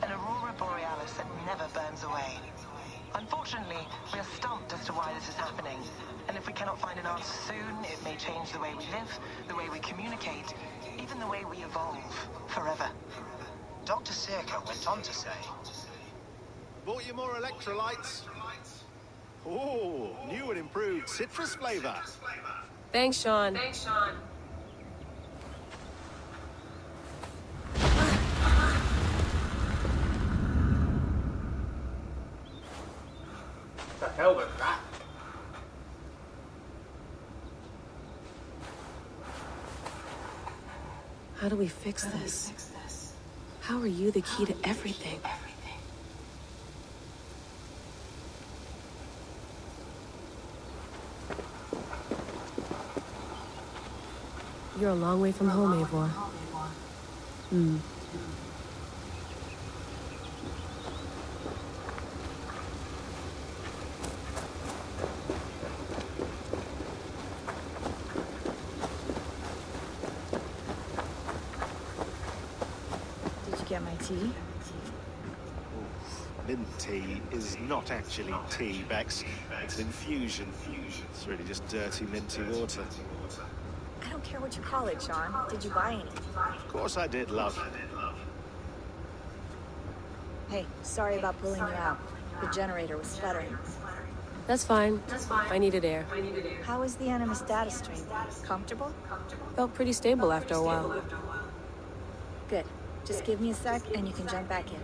an aurora borealis that never burns away. Unfortunately, we are stumped as to why this is happening, and if we cannot find an answer soon, it may change the way we live, the way we communicate, even the way we evolve forever. Dr. Circa went on to say, Bought you more electrolytes? Oh, new and improved citrus flavor. Thanks, Sean. What the hell was that? How do we fix this? How are you the key to everything? You're a long way from home, Eivor. Did you get my tea? Mint tea is not actually tea, Bex. It's an infusion. It's really just dirty, minty water. I don't care what you call it, Sean. Did you buy any? Of course I did, love. Hey, sorry about pulling you out. The generator was sputtering. That's fine. I needed air. How is the Animus data stream? Comfortable? Felt pretty stable after a while. Good. Just give me a sec and you can jump back in.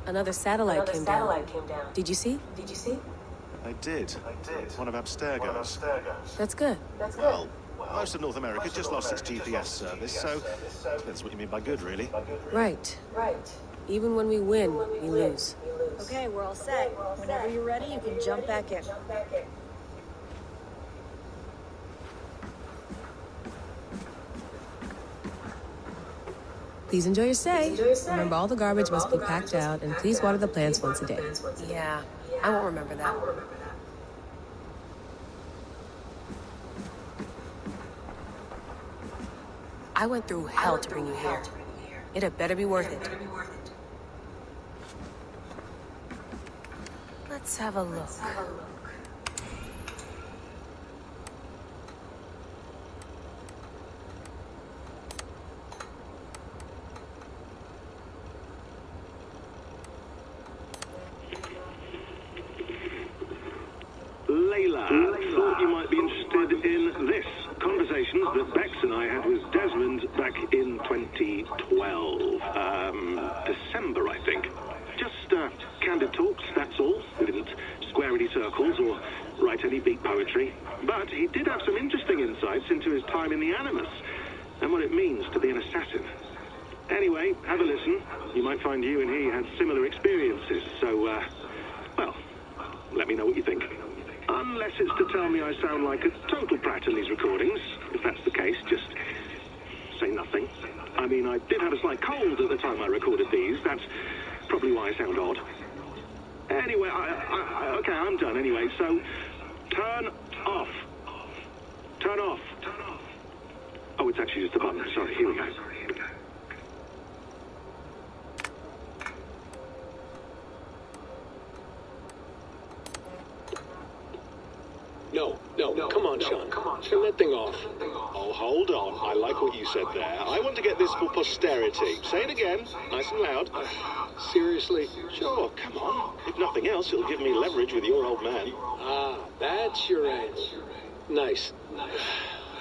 Another satellite came down. Did you see? I did. One of Abstergo's. That's good. Well, most of North America just lost its GPS service, so that's what you mean by good, really. Right. Even when we win, we lose. Okay, we're all set. Whenever you're ready, you can jump back in. Please enjoy your stay. Remember, all the garbage must be packed out, and please water the plants once a day. Yeah, I won't remember that. I went through hell to bring you here. It had better be worth it. Let's have a look. Layla, thought you might be interested in this. Conversations that Bex and I had with Desmond back in 2012. December, I think. Just candid talks, that's all. We didn't square any circles or write any beat poetry. But he did have some interesting insights into his time in the Animus and what it means to be an assassin. Anyway, have a listen. You might find you and he had similar experiences. So, well, let me know what you think. Unless it's to tell me I sound like a total brat in these recordings. If that's the case, just say nothing. I mean, I did have a slight cold at the time I recorded these. That's probably why I sound odd. Anyway, okay, I'm done anyway, so turn off. Turn off. Oh, it's actually just a button. Sorry, here we go. No, come on, Sean. Turn that thing off. Oh, hold on. I like what you said there. I want to get this for posterity. Say it again, nice and loud. Seriously? Sure, come on. If nothing else, it'll give me leverage with your old man. Ah, that's your angle. Nice.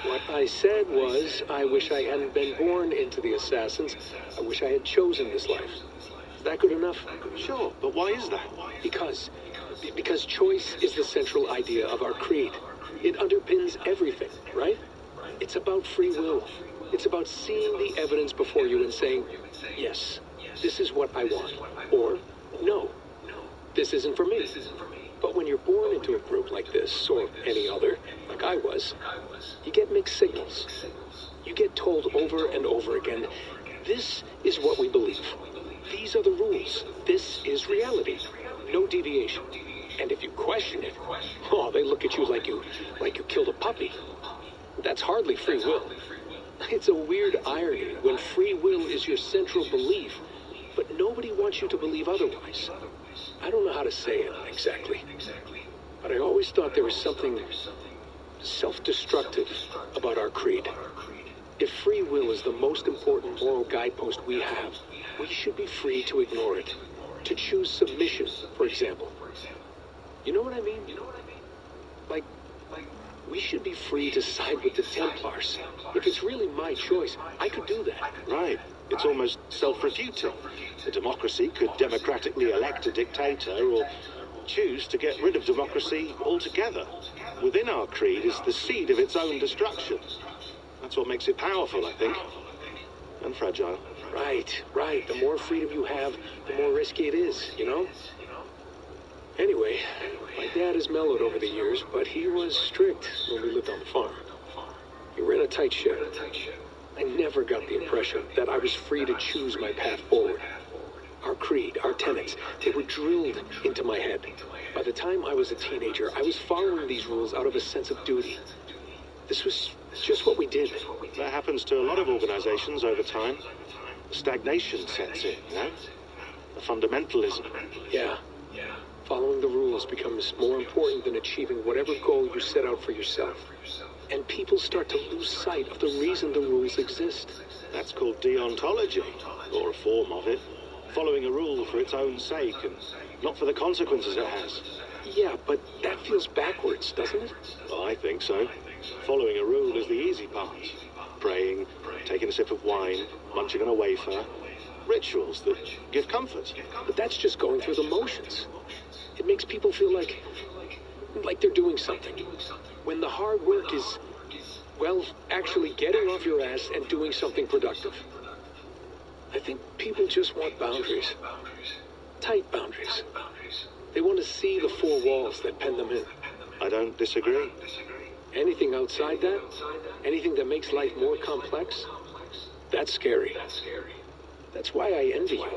What I said was, I wish I hadn't been born into the Assassins. I wish I had chosen this life. Is that good enough? Sure, but why is that? Because choice is the central idea of our creed. It underpins everything, right? It's about free will. It's about seeing the evidence before you and saying, yes, this is what I want. Or, no, this isn't for me. But when you're born into a group like this, or any other, like I was, you get mixed signals. You get told over and over again, this is what we believe. These are the rules. This is reality. No deviation. And if you question it, oh, they look at you like you killed a puppy. That's hardly free will. It's a weird irony when free will is your central belief, but nobody wants you to believe otherwise. I don't know how to say it exactly, but I always thought there was something self-destructive about our creed. If free will is the most important moral guidepost we have, we should be free to ignore it. To choose submission, for example. You know what I mean? Like, we should be free to side with the Templars. If it's really my choice, I could do that. Right. It's almost self-refuting. A democracy could democratically elect a dictator or choose to get rid of democracy altogether. Within our creed is the seed of its own destruction. That's what makes it powerful, I think. And fragile. Right. The more freedom you have, the more risky it is, you know? Anyway, my dad has mellowed over the years, but he was strict when we lived on the farm. He ran a tight ship. I never got the impression that I was free to choose my path forward. Our creed, our tenets, they were drilled into my head. By the time I was a teenager, I was following these rules out of a sense of duty. This was just what we did. That happens to a lot of organizations over time. Stagnation sets in, you know? The fundamentalism. Yeah. Following the rules becomes more important than achieving whatever goal you set out for yourself. And people start to lose sight of the reason the rules exist. That's called deontology, or a form of it. Following a rule for its own sake, and not for the consequences it has. Yeah, but that feels backwards, doesn't it? Well, I think so. Following a rule is the easy part. Praying, taking a sip of wine, munching on a wafer. Rituals that give comfort. But that's just going through the motions. It makes people feel like they're doing something. When the hard work is, well, actually getting off your ass and doing something productive. I think people just want boundaries. Tight boundaries. They want to see the four walls that pen them in. I don't disagree. Anything outside that, anything that makes life more complex, that's scary. That's why I envy you.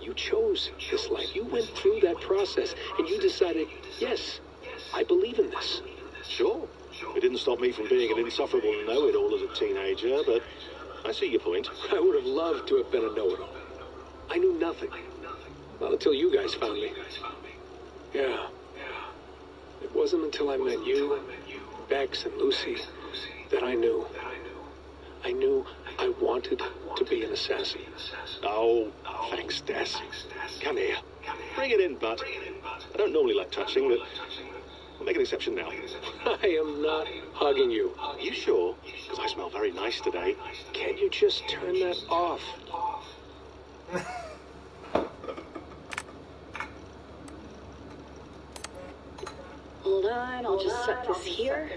You chose this life. You went through that process, and you decided, yes, I believe in this. Sure. It didn't stop me from being an insufferable know-it-all as a teenager, but I see your point. I would have loved to have been a know-it-all. I knew nothing. Not until you guys found me. Yeah. It wasn't until I met you, Bex, and Lucy that I knew. I knew I wanted to be an assassin. Oh, thanks, Des. Come here. Bring it in, bud. I don't normally like touching, but I'll make an exception now. I am not hugging you. You sure? Because I smell very nice today. Can't you just turn that off? Hold on, I'll just set this here.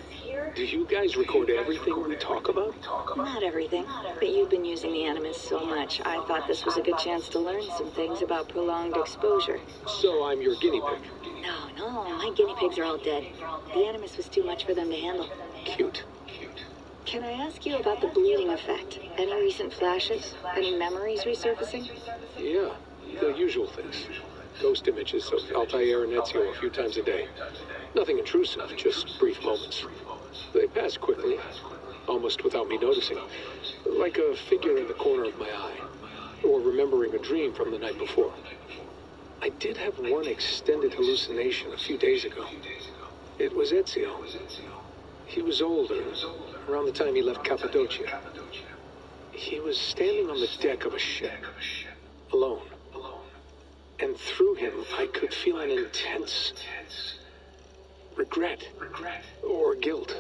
Do you guys record everything we talk about? Not everything, but you've been using the Animus so much, I thought this was a good chance to learn some things about prolonged exposure. So I'm your guinea pig? No, my guinea pigs are all dead. The Animus was too much for them to handle. Cute. Can I ask you about the bleeding effect? Any recent flashes? Any memories resurfacing? Yeah, the usual things. Ghost images of Altair and Ezio a few times a day. Nothing intrusive, just brief moments. They pass quickly, almost without me noticing. Like a figure in the corner of my eye, or remembering a dream from the night before. I did have one extended hallucination a few days ago. It was Ezio. He was older, around the time he left Cappadocia. He was standing on the deck of a ship, alone. And through him, I could feel an intense regret or guilt.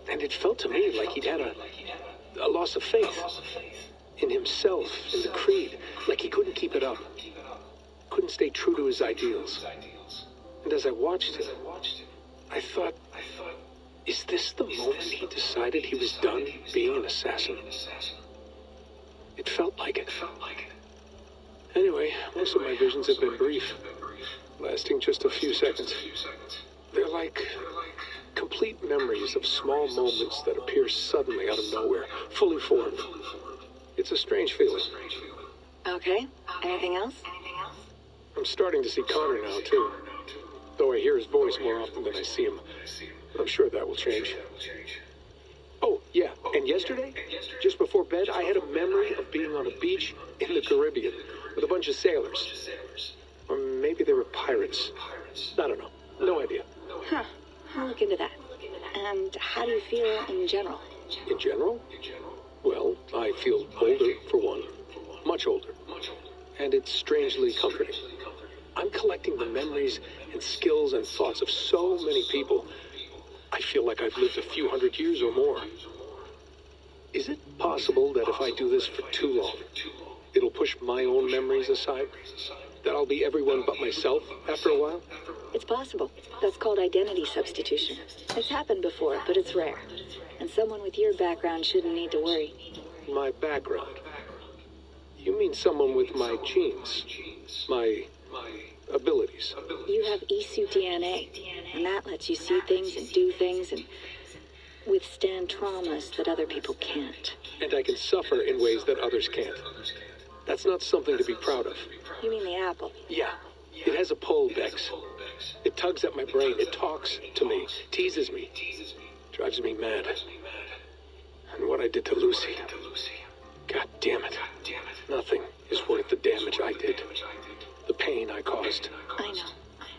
And it felt to me like he'd had a loss of faith in himself, in the creed, like he couldn't keep it up, couldn't stay true to his ideals. And as I watched him, I thought, is this the moment he decided he was done being an assassin? It felt like it. Anyway, most of my visions have been brief, lasting just a few seconds. They're like complete memories of small moments that appear suddenly out of nowhere, fully formed. It's a strange feeling. Okay. Anything else? I'm starting to see Connor now, too. Though I hear his voice more often than I see him. I'm sure that will change. Oh, yeah, and yesterday, just before bed, I had a memory of being on a beach in the Caribbean with a bunch of sailors. Or maybe they were pirates. I don't know. No idea. Huh. I'll look into that. And how do you feel in general? In general? Well, I feel older, for one. Much older. And it's strangely comforting. I'm collecting the memories and skills and thoughts of so many people. I feel like I've lived a few hundred years or more. Is it possible that if I do this for too long, it'll push my own memories aside? That I'll be everyone but myself after a while? It's possible. That's called identity substitution. It's happened before, but it's rare. And someone with your background shouldn't need to worry. My background? You mean someone with my genes? My abilities? You have Isu DNA, and that lets you see things and do things and withstand traumas that other people can't. And I can suffer in ways that others can't. That's not something to be proud of. You mean the apple? Yeah. It has a pull, Bex. It tugs at my brain. It talks to me. Teases me. Drives me mad. And what I did to Lucy. God damn it. Nothing is worth the damage I did. The pain I caused. I know.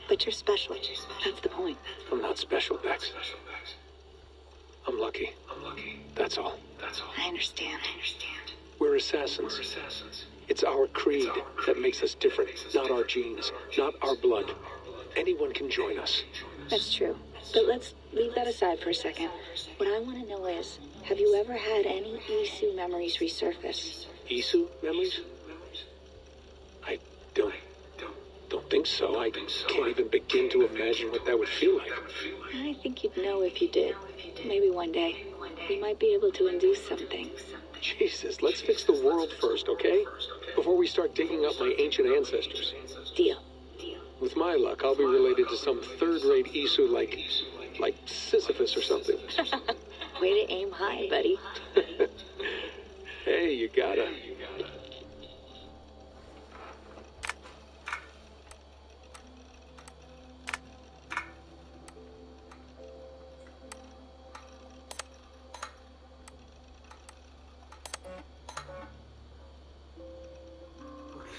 But you're special. That's the point. I'm not special, Bex. I'm lucky. That's all. I understand. We're assassins. It's our creed that makes us different, not our genes, not our blood. Anyone can join us. That's true. But let's leave that aside for a second. What I want to know is, have you ever had any Isu memories resurface? Isu memories? I don't think so. I can't even begin to imagine what that would feel like. I think you'd know if you did. Maybe one day. You might be able to induce some things. Jesus, let's fix the world first, okay? Before we start digging up my ancient ancestors. Deal. With my luck, I'll be related to some third-rate Isu like Sisyphus or something. Way to aim high, buddy. Hey, you gotta.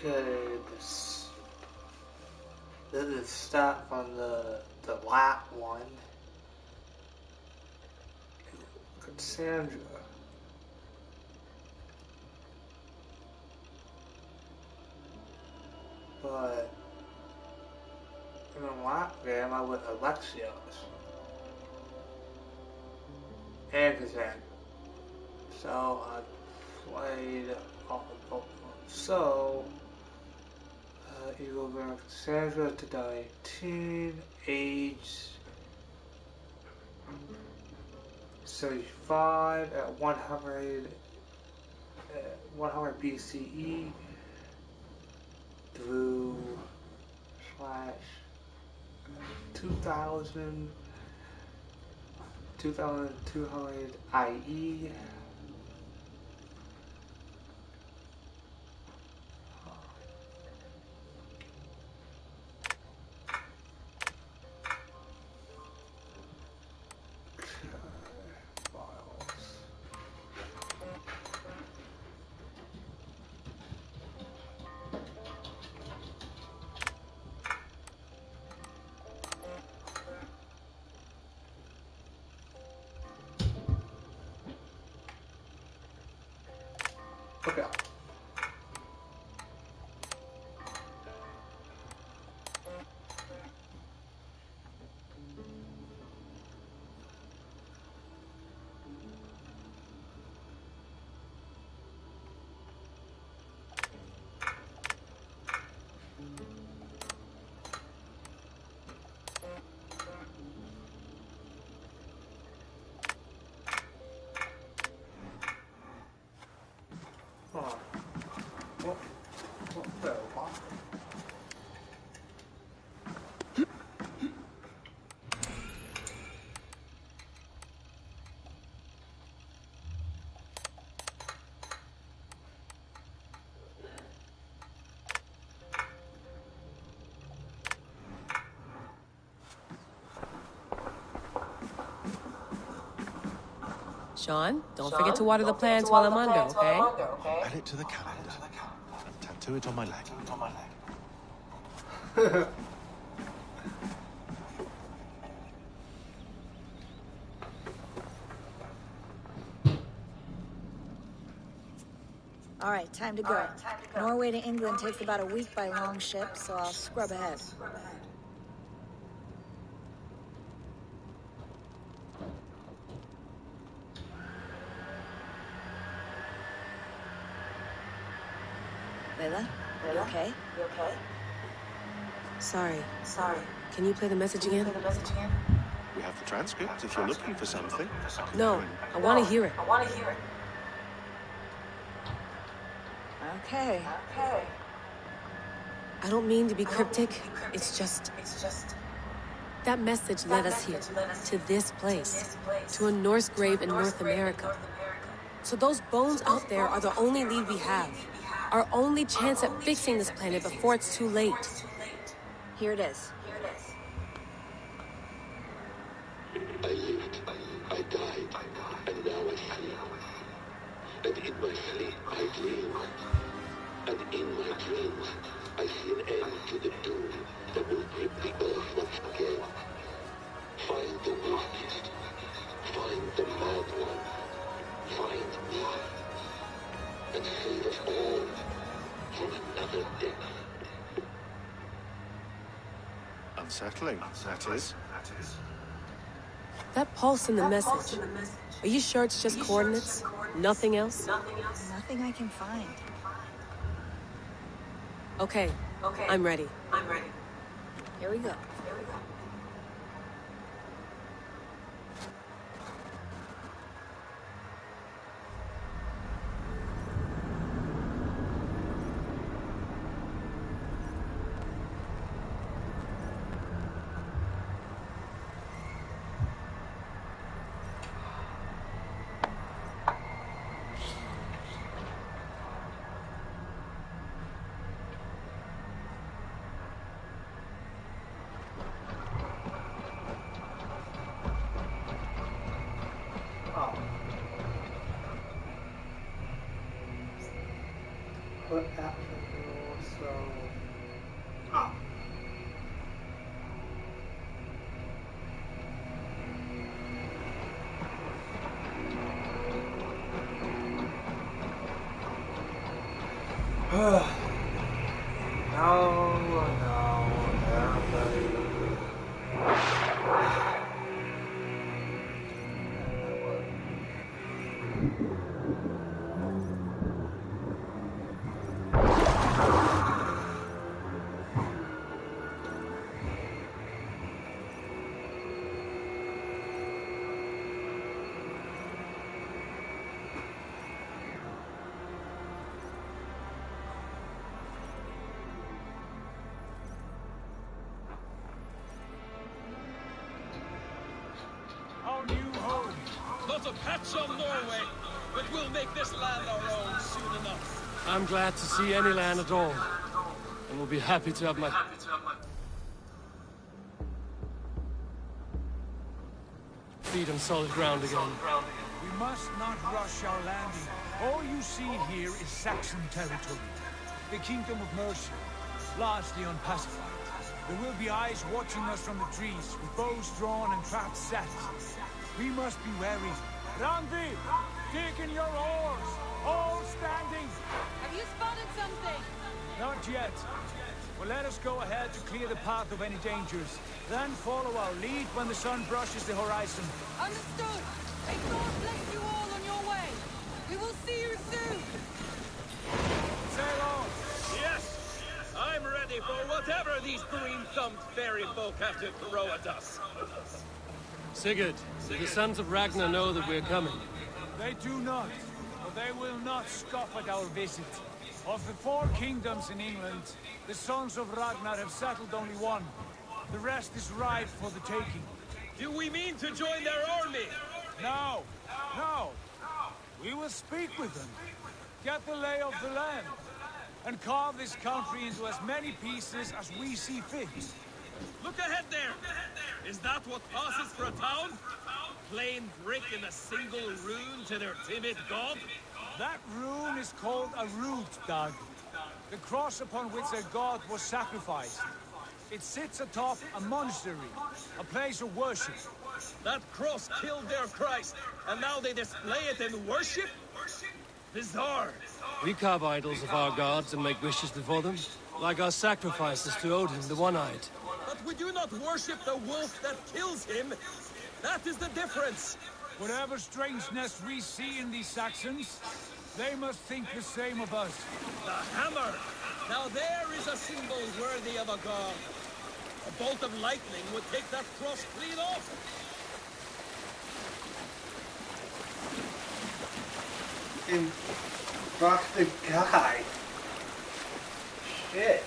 Okay, this is start from the last one. Cassandra. But in the last game I went Alexios and Cassandra. So I played all of both. So Eagle Girl Cassandra to 19, age 75 at 100 BCE through / 2200 IE. Okay. Oh. Sean, don't forget to water the plants while I'm under, okay? Add it to the calendar and tattoo it on my leg. All right, time to go. Norway to England takes about a week by long ship, so I'll scrub ahead. Layla, you okay? Sorry. Can you play the message again? We have the transcript if you're looking for something. No, I want to hear it. Okay. I don't mean to be cryptic. It's just... That message led us here, to this place, to a Norse grave in North America. So those bones out there are the only lead we have. Our only chance at fixing this planet before it's too late. Here it is. I lived, I died, and now I sleep. And in my sleep I dream. And in my dreams I see an end to the doom that will grip the earth once again. Find the wolf beast. Find the mad one. Find me. And save us all from another death. Unsettling, that is. That pulse in the message. Are you sure it's just coordinates? Nothing else? Nothing I can find. Okay, I'm ready. Here we go. What happened? So... Our new home. Not a patch on Norway, but we'll make this land our own soon enough. I'm glad to see any land at all. And will be happy to have my... feet on solid ground again. We must not rush our landing. All you see here is Saxon territory. The Kingdom of Mercia, largely unpacified. There will be eyes watching us from the trees, with bows drawn and traps set. We must be wary. Randi, dig in your oars! All standing! Have you spotted something? Not yet. Well, let us go ahead to clear the path of any dangers. Then follow our lead when the sun brushes the horizon. Understood. May God bless you all on your way. We will see you soon. Sail on. Yes, I'm ready for whatever these green-thumbed fairy folk have to throw at us. Sigurd, the sons of Ragnar know that we're coming. They do not, but they will not scoff at our visit. Of the 4 kingdoms in England, the sons of Ragnar have settled only one. The rest is ripe for the taking. Do we mean to join their army? No, no. We will speak with them, get the lay of the land, and carve this country into as many pieces as we see fit. Look ahead there! Is that what passes for a town? Plain brick in a single rune to their timid god? That rune is called a root, Doug. The cross upon which their god was sacrificed. It sits atop a monastery, a place of worship. That cross killed their Christ, and now they display it in worship? Bizarre. We carve idols of our gods and make wishes before them, like our sacrifices to Odin, the One-Eyed. But we do not worship the wolf that kills him. That is the difference. Whatever strangeness we see in these Saxons, they must think the same of us. The hammer! Now there is a symbol worthy of a god. A bolt of lightning would take that cross clean off. And rock the guy. Shit.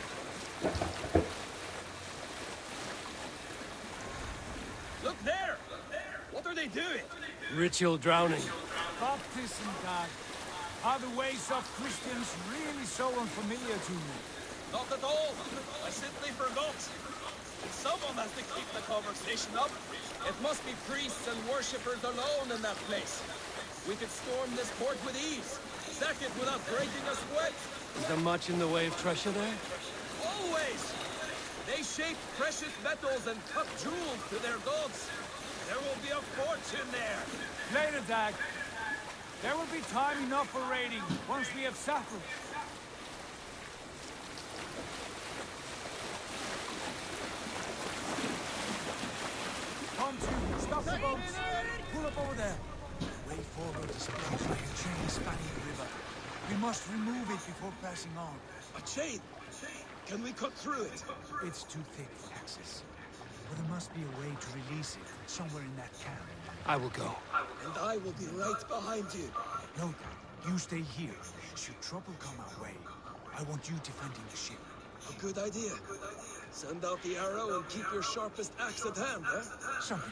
Look there! What are they doing? Ritual drowning. Baptism, Doug. Are the ways of Christians really so unfamiliar to you? Not at all. I simply forgot. Someone has to keep the conversation up. It must be priests and worshippers alone in that place. We could storm this port with ease. Sack it without breaking a sweat. Is there much in the way of treasure there? Always! They shape precious metals and cut jewels to their gods. There will be a fortune there. Later, Dag. There will be time enough for raiding once we have settled. Come to, stop the boats. Pull up over there. The way forward is blocked by a chain spanning the river. We must remove it before passing on. A chain? Can we cut through it? It's too thick for access. But there must be a way to release it somewhere in that camp. I will go. And I will be right behind you. No, Dad. You stay here. Should trouble come our way, I want you defending the ship. A good idea. Send out the arrow and keep your sharpest axe at hand, eh? Something.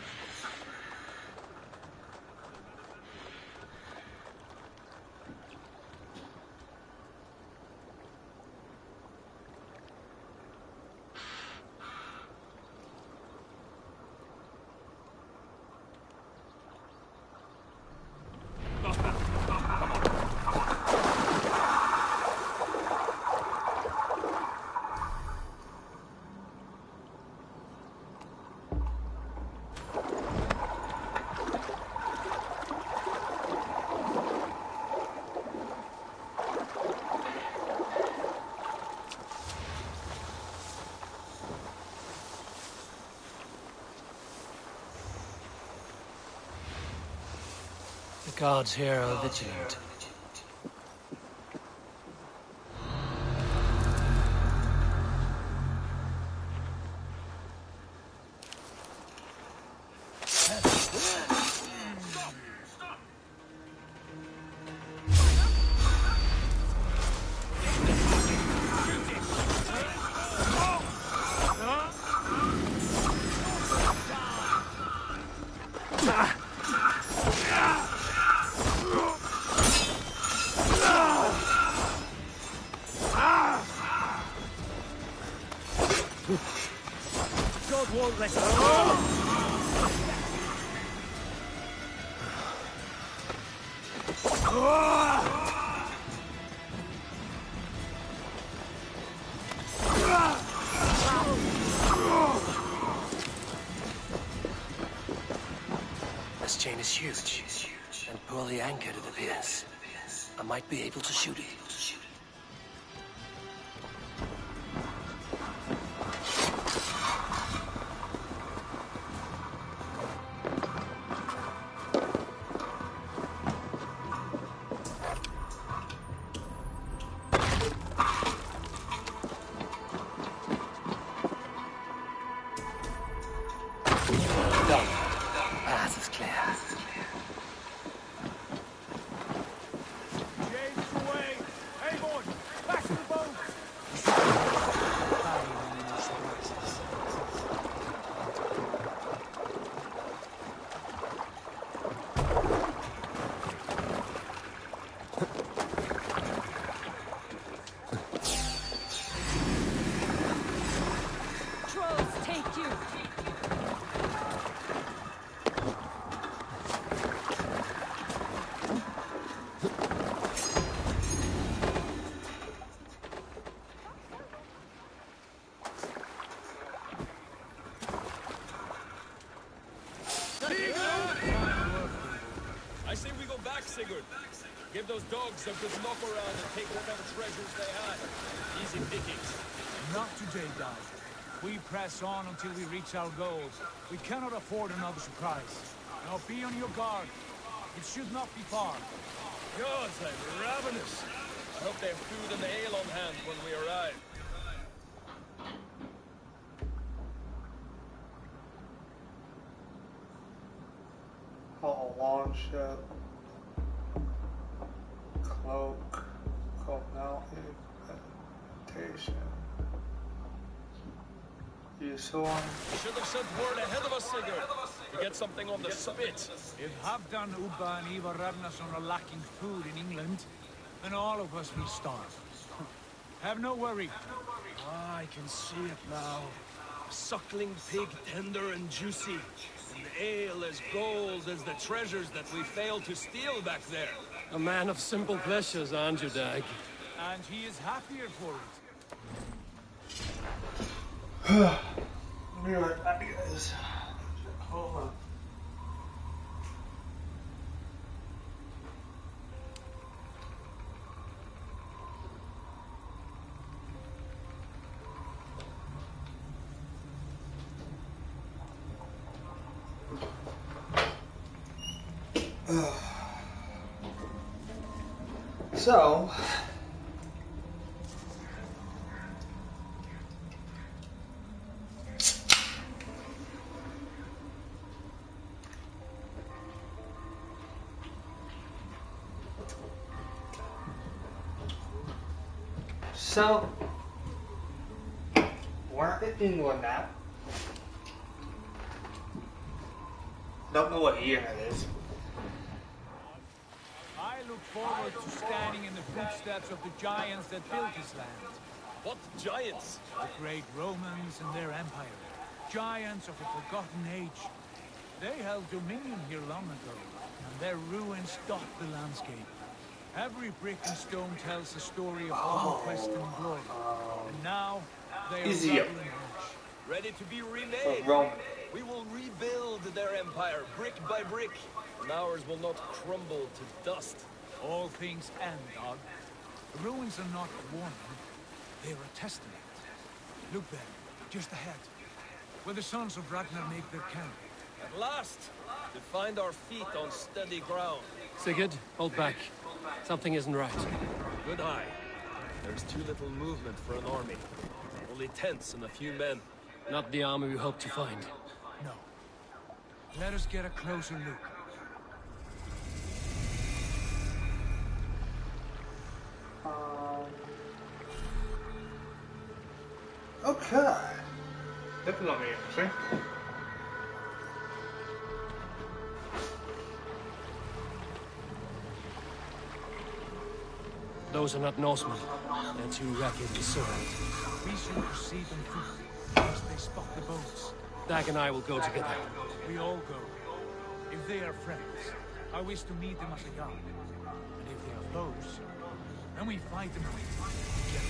The guards here are vigilant. God won't let us go! This chain is huge, and poorly anchored, it appears. I might be able to shoot it. Done. Path is clear. James away! Hey, boy! Back to the boat! Trolls take you! back, Sigurd. Give those dogs a good knock around and take whatever treasures they had. Easy pickings. Not today, Dad. We press on until we reach our goal. We cannot afford another surprise. Now be on your guard. It should not be far. Gods, I'm ravenous. I hope they have food and ale on hand when we arrive. Oh, launch ship. Cloak. Cloak now. Invitation. You saw him. Should have sent word ahead of us, Sigurd, to get something on the spit. If Halfdan, Ubba, and Ivar Ragnarsson are lacking food in England, then all of us will starve. Have no worry. Ah, I can see it now. A suckling pig, tender and juicy. And ale as gold as the treasures that we failed to steal back there. A man of simple pleasures, aren't you, Dag? And he is happier for it. Let me right back, guys. Hold on. So, we're in England now. Don't know what year it is. I look forward to standing in the footsteps of the giants that built this land. What giants? The great Romans and their empire. Giants of a forgotten age. They held dominion here long ago, and their ruins dot the landscape. Every brick and stone tells the story of conquest and glory. And now, they are Easier. rubbing ash. Ready to be remade. We will rebuild their empire brick by brick, and ours will not crumble to dust. All things end, Dog. The ruins are not a warning. They are a testament. Look there, just ahead, where the sons of Ragnar make their camp. At last, to find our feet on steady ground. Sigurd, hold back. Something isn't right. Good eye. There's too little movement for an army. Only tents and a few men. Not the army we hope to find. No. Let us get a closer look. Okay. That's not me, see? Those are not Norsemen. They're too ragged to serve. We should proceed on foot, lest they spot the boats. Dag and I will go together. We all go. If they are friends, I wish to meet them as a guard. And if they are foes, then we fight them together.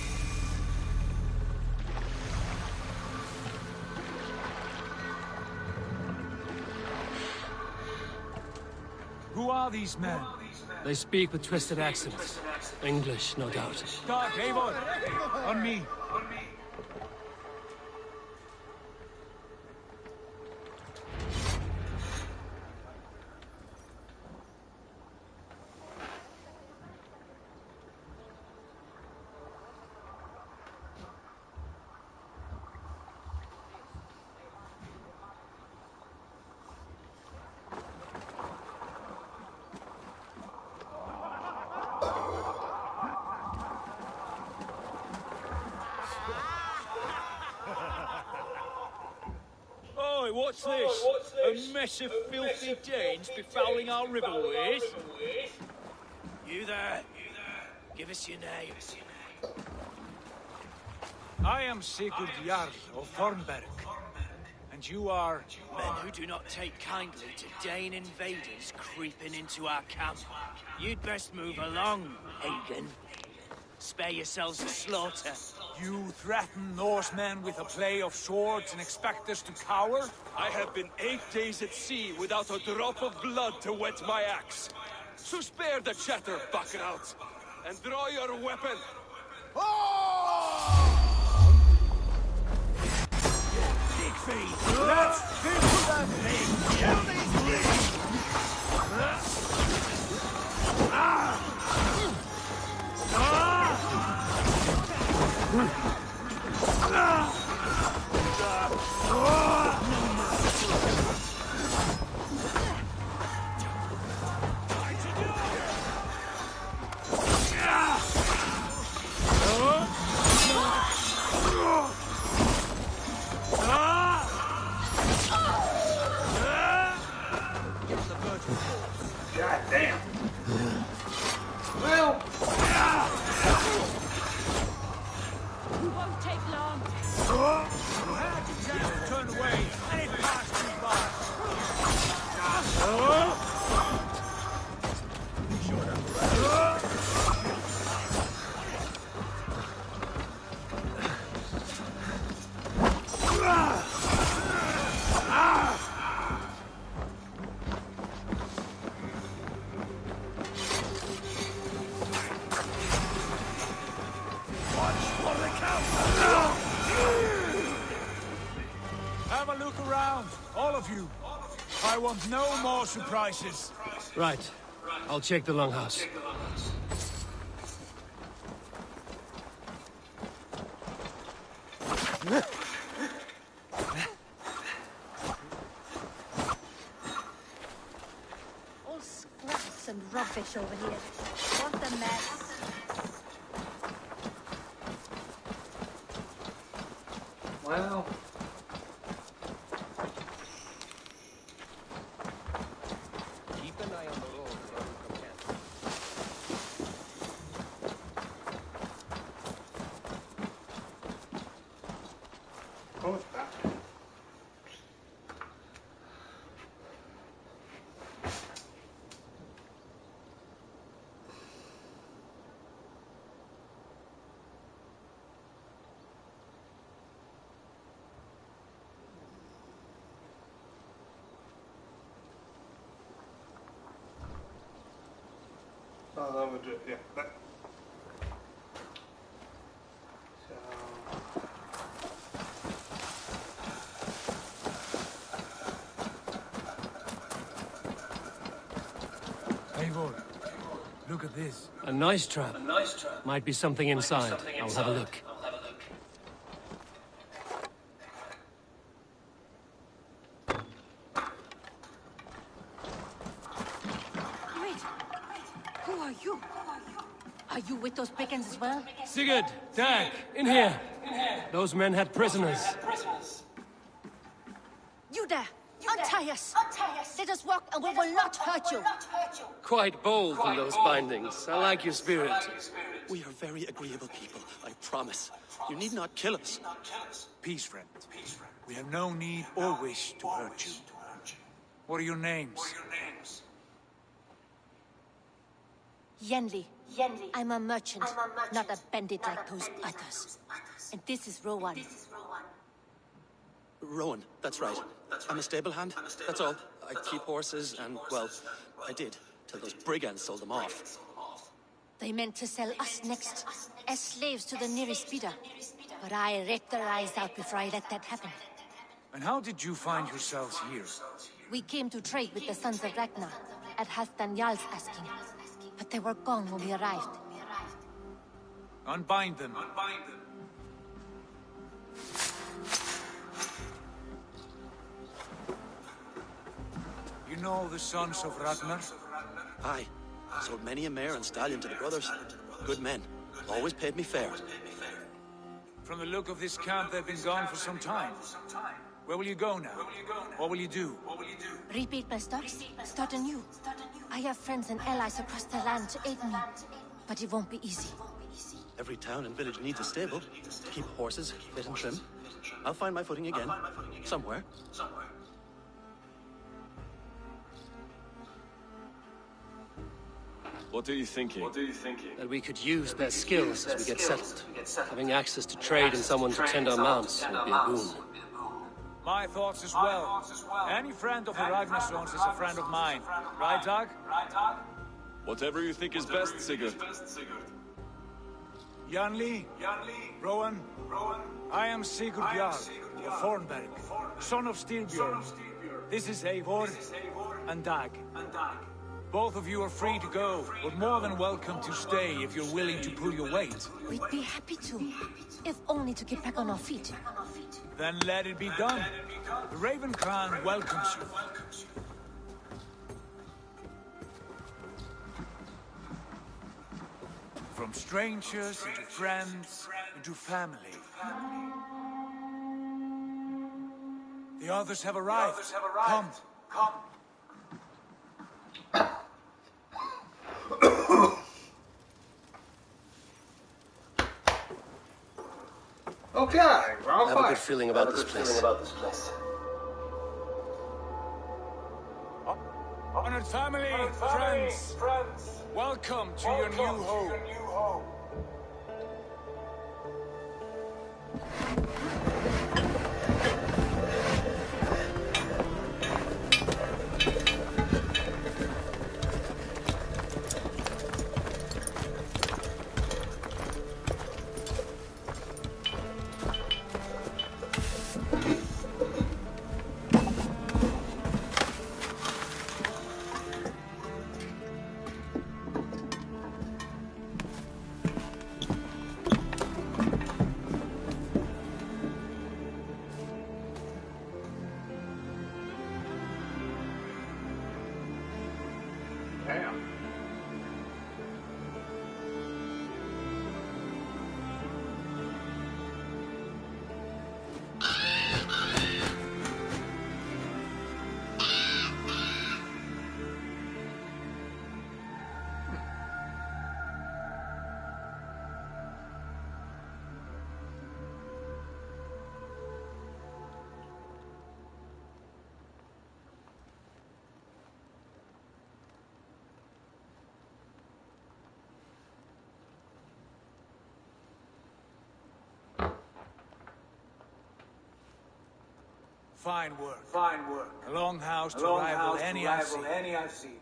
Who are these men? They speak with twisted accents. English, no doubt. Dag, Eivor! On me! What's this? A mess of filthy Danes befouling our riverways? You there? Give us your names. I am Sigurd Jarl of Thornberg. And you are... Men who do not take kindly to Dane invaders creeping into our camp. You'd best move along, Hagen. Spare yourselves the slaughter. You threaten Norsemen with a play of swords and expect us to cower? I have been 8 days at sea without a drop of blood to wet my axe. So spare the chatter, Bacchanals, and draw your weapon. Siegfried, let's finish that thing! Kill these things! God damn. Well. Won't take long. You had your chance to turn away, and it passed you by. Have a look around, all of you. I want no more surprises. Right. I'll check the longhouse. All scraps and rubbish over here. What a mess. Well. Keep an eye on the road wherever you can. What was that? Oh, that would do it, yeah. That. So. Eivor, look at this. A nice trap. Might be something inside. I'll have a look. Wait. Who are you? Are you with those pickings as well? Sigurd! Dag! In here! Those men had prisoners. You there! Untie us! Let us walk and we will not hurt you! Quite bold in those bindings. I like your spirit. We are very agreeable people, I promise. You need not kill us. Peace, friend. We have no need or wish to hurt you. What are your names? Yenli. I'm a merchant, not a bandit like those others. And this is Rowan. Rowan, that's right. I'm a stable hand, that's all. I keep horses and, well, I did, till those brigands sold them off. They meant to sell us next, as slaves to the nearest bidder. But I ripped their eyes out before I let that happen. And how did you find yourselves here? We came to trade with the Sons of Ragnar, at Halfdan Jarl's asking. But they were gone when we arrived. Unbind them. You know the Sons of Ragnar? Aye. Sold many a mare and stallion to the brothers. Good men. Always paid me fair. From the look of this camp, they've been gone for some time. Where will you go now? What will you do? Rebuild my stocks, start anew. I have friends and allies across the land to aid me. But it won't be easy. Every town and village needs a stable to keep horses fit and trim. I'll find my footing again. Somewhere. What are you thinking? That we could use their skills as we get settled. Having access to trade and someone to tend our mounts would be a boon. My thoughts as well. Any friend of the Ragnarsons is a friend of mine. Right, Doug? Whatever you think is best, Sigurd. Janli, Rowan, I am Sigurd Jarl of Thornberg, son of Styrbjörn. This is Eivor and Dag. Both of you are free to go, but more than welcome to stay if you're willing to pull your weight. We'd be happy to, if only to get back on our feet. Then let it be done. The Raven Clan welcomes you. From strangers into friends into family. The others have arrived. Come. Okay, I have a good feeling about this place. Honored family, friends, welcome to your new home. Fine work. A long house to rival any I've seen.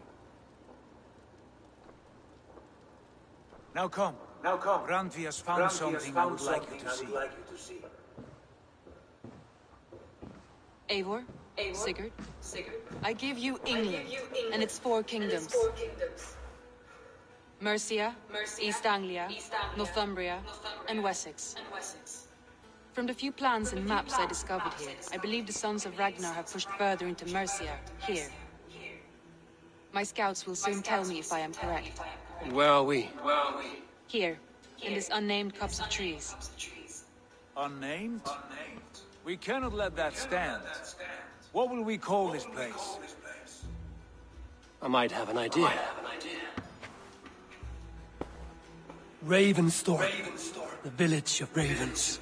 Now come. Randvi has found something I would like you to see. Eivor, Sigurd, I give you England and its 4 kingdoms. Mercia, East Anglia, Northumbria, and Wessex. From the few plans and maps I discovered here, I believe the Sons of Ragnar have pushed further into Mercia, here. My scouts will soon tell me if I am correct. Where are we? Here, in this unnamed copse of trees. Unnamed? We cannot let that stand. What will we call this place? I might have an idea. Ravensthorpe. The village of ravens.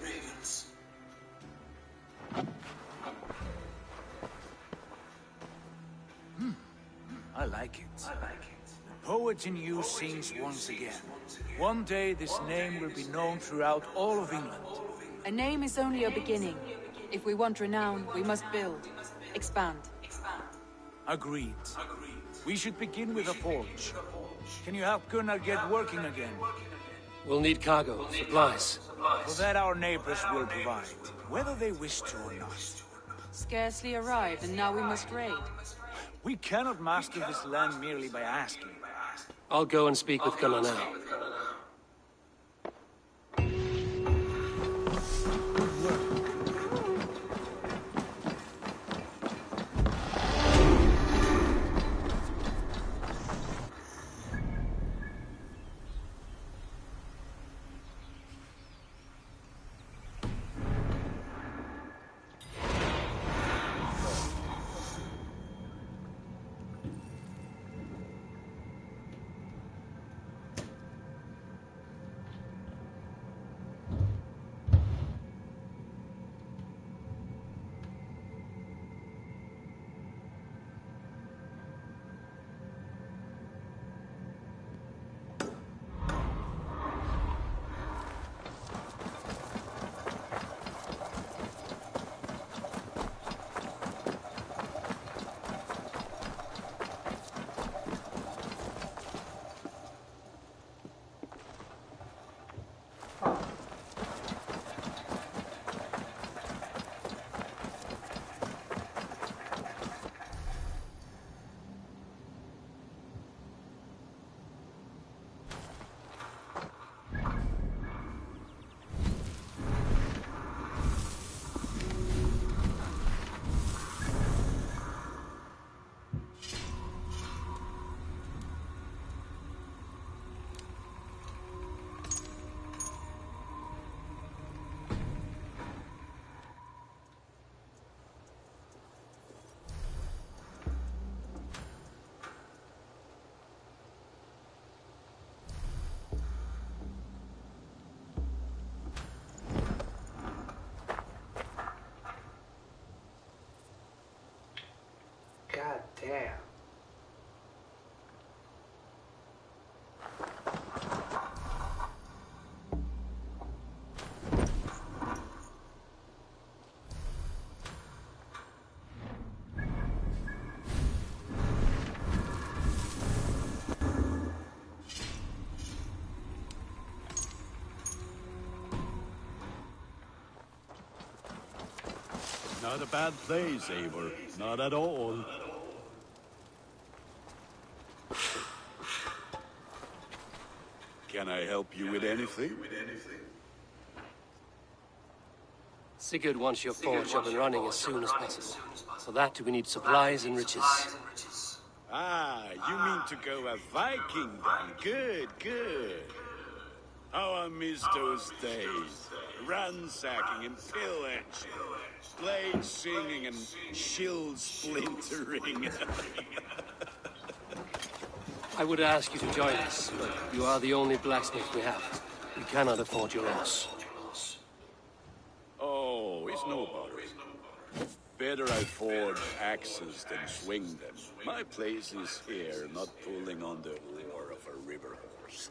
I like it. The poet in you sings once again. One day this name will be known throughout all of England. A name is only a beginning. If we want renown, we must build, expand. Agreed. We should begin with a forge. Can you help Gunnar get working again? We'll need cargo, supplies. For that our neighbors will provide, whether they wish to or not. Scarcely arrived, and now we must raid. We cannot master this land merely by asking. I'll go and speak with Gunnar now. there. Not a bad place, Eivor. Not at all. Can I help you with anything? Sigurd wants your forge up and running as soon as possible. For that, we need supplies and riches. Ah, you mean to go a Viking then? Good, good. How I miss those days. Ransacking and pillage. Blades singing and shields splintering. I would ask you to join us, but you are the only blacksmith we have. We cannot afford your loss. Oh, it's no bother. Better I forge axes than swing them. My place is here, not pulling on the oar of a river horse.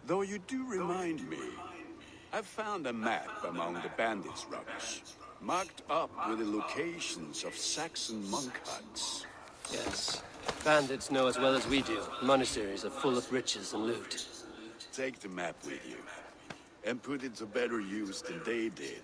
Though you do remind me, I've found a map among the bandits' rubbish, marked up with the locations of Saxon monk huts. Yes. Bandits know as well as we do. Monasteries are full of riches and loot. Take the map with you, and put it to better use than they did.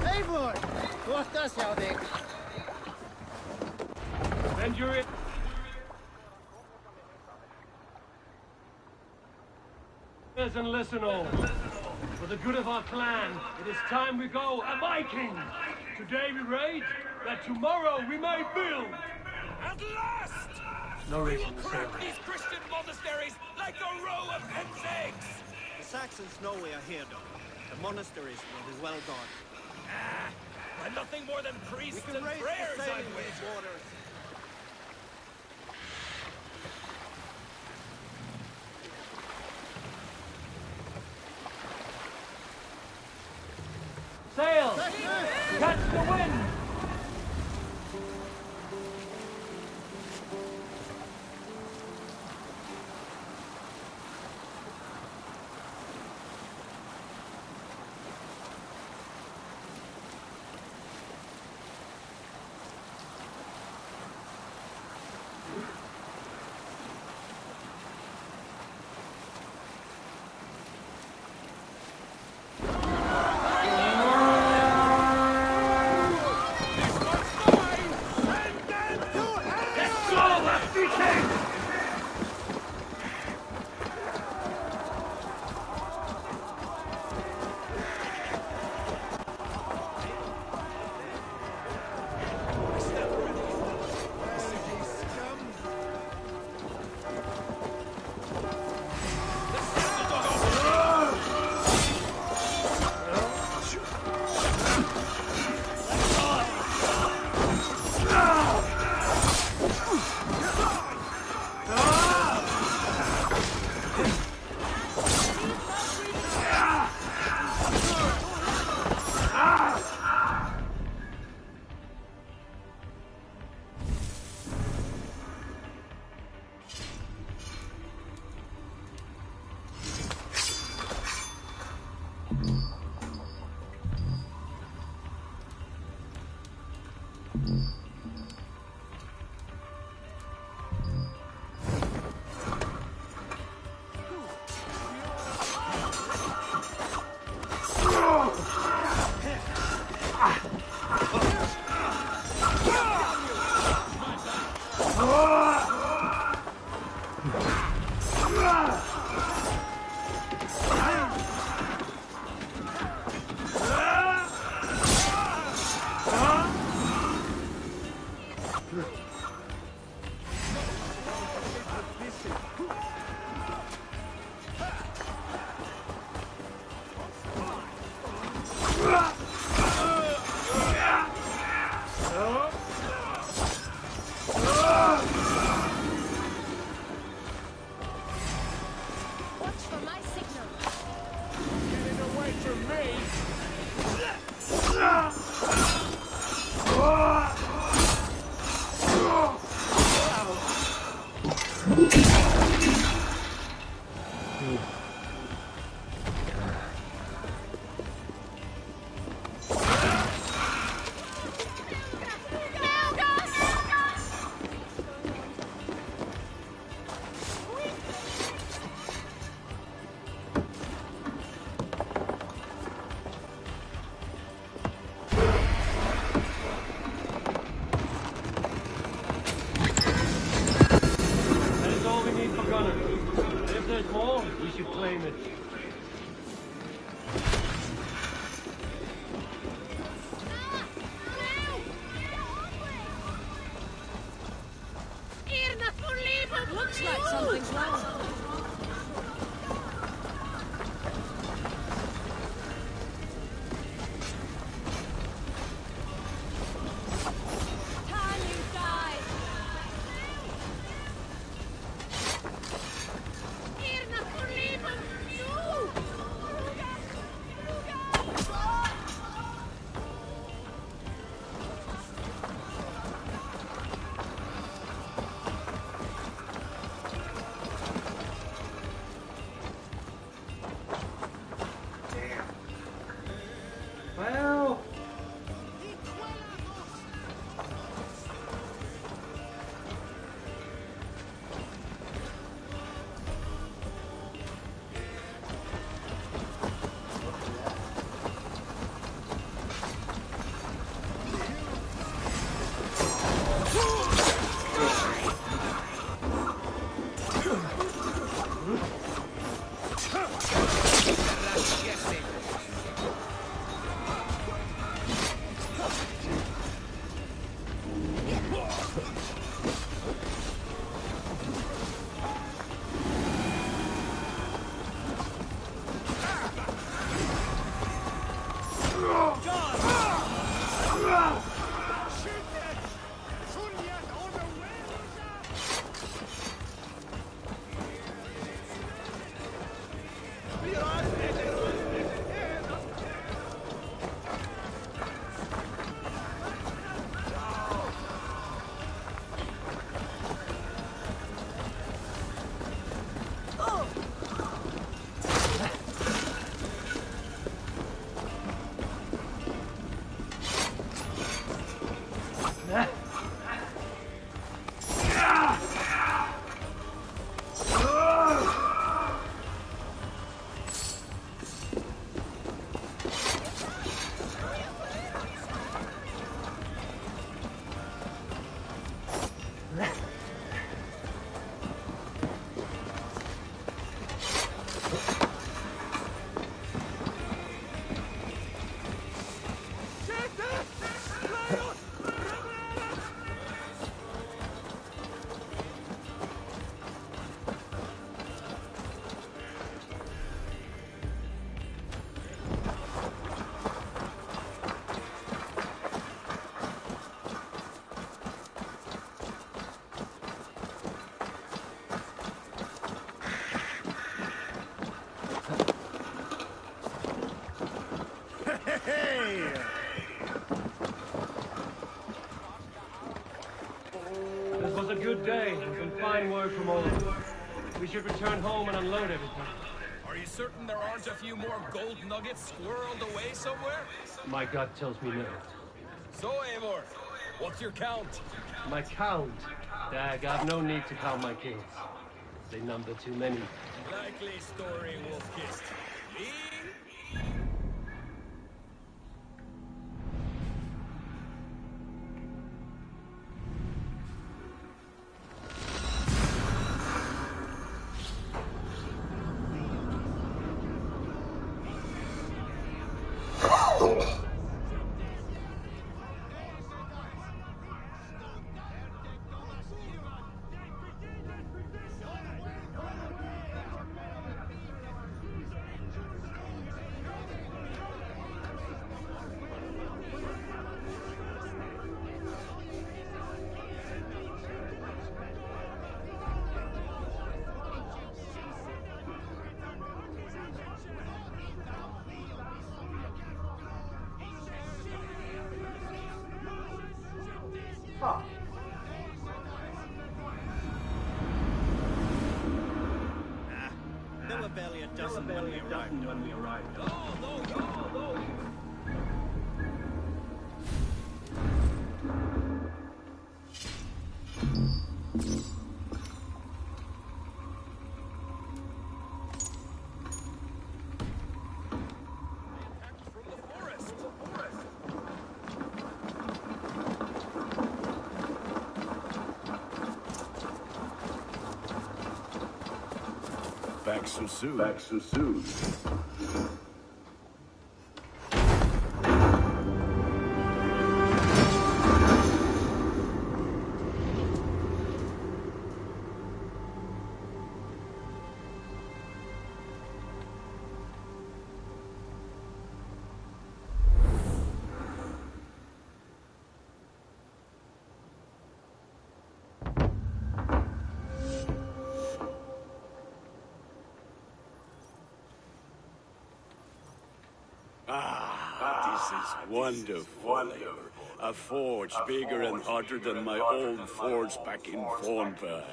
Eivor! Kohtas jag dig! Venture. And listen all. For the good of our clan, it is time we go a Viking. Today we raid, that tomorrow we may build. At last! No We reason will to say crack that. these Christian monasteries like a row of hen's eggs! The Saxons know we are here, though. The monasteries will be well guarded. By nothing more than priests We can and raise prayers, the sail I'd in wager. these waters. Sail! Catch the wind! claim it. Looks like something's wrong. Well. Hey! This was a good day, and some fine work from all of us. We should return home and unload everything. Are you certain there aren't a few more gold nuggets squirreled away somewhere? My gut tells me no. So, Eivor, what's your count? My count? Dag, I've no need to count my kills. They number too many. Likely story, Wolf-Kissed. Me? Huh. There were barely a dozen when we arrived. Back so soon. This is wonderful. A forge bigger and hotter than my old forge back in Thornburg.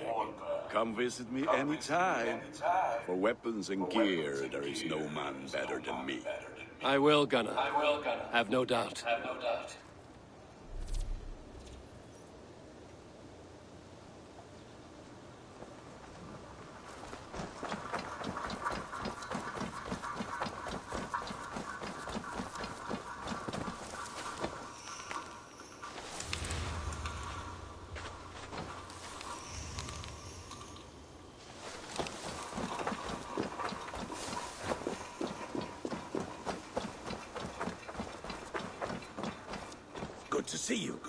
Come visit me anytime. For weapons and gear, there is no man better than me. I will, Gunnar. Have no doubt. Good to see you.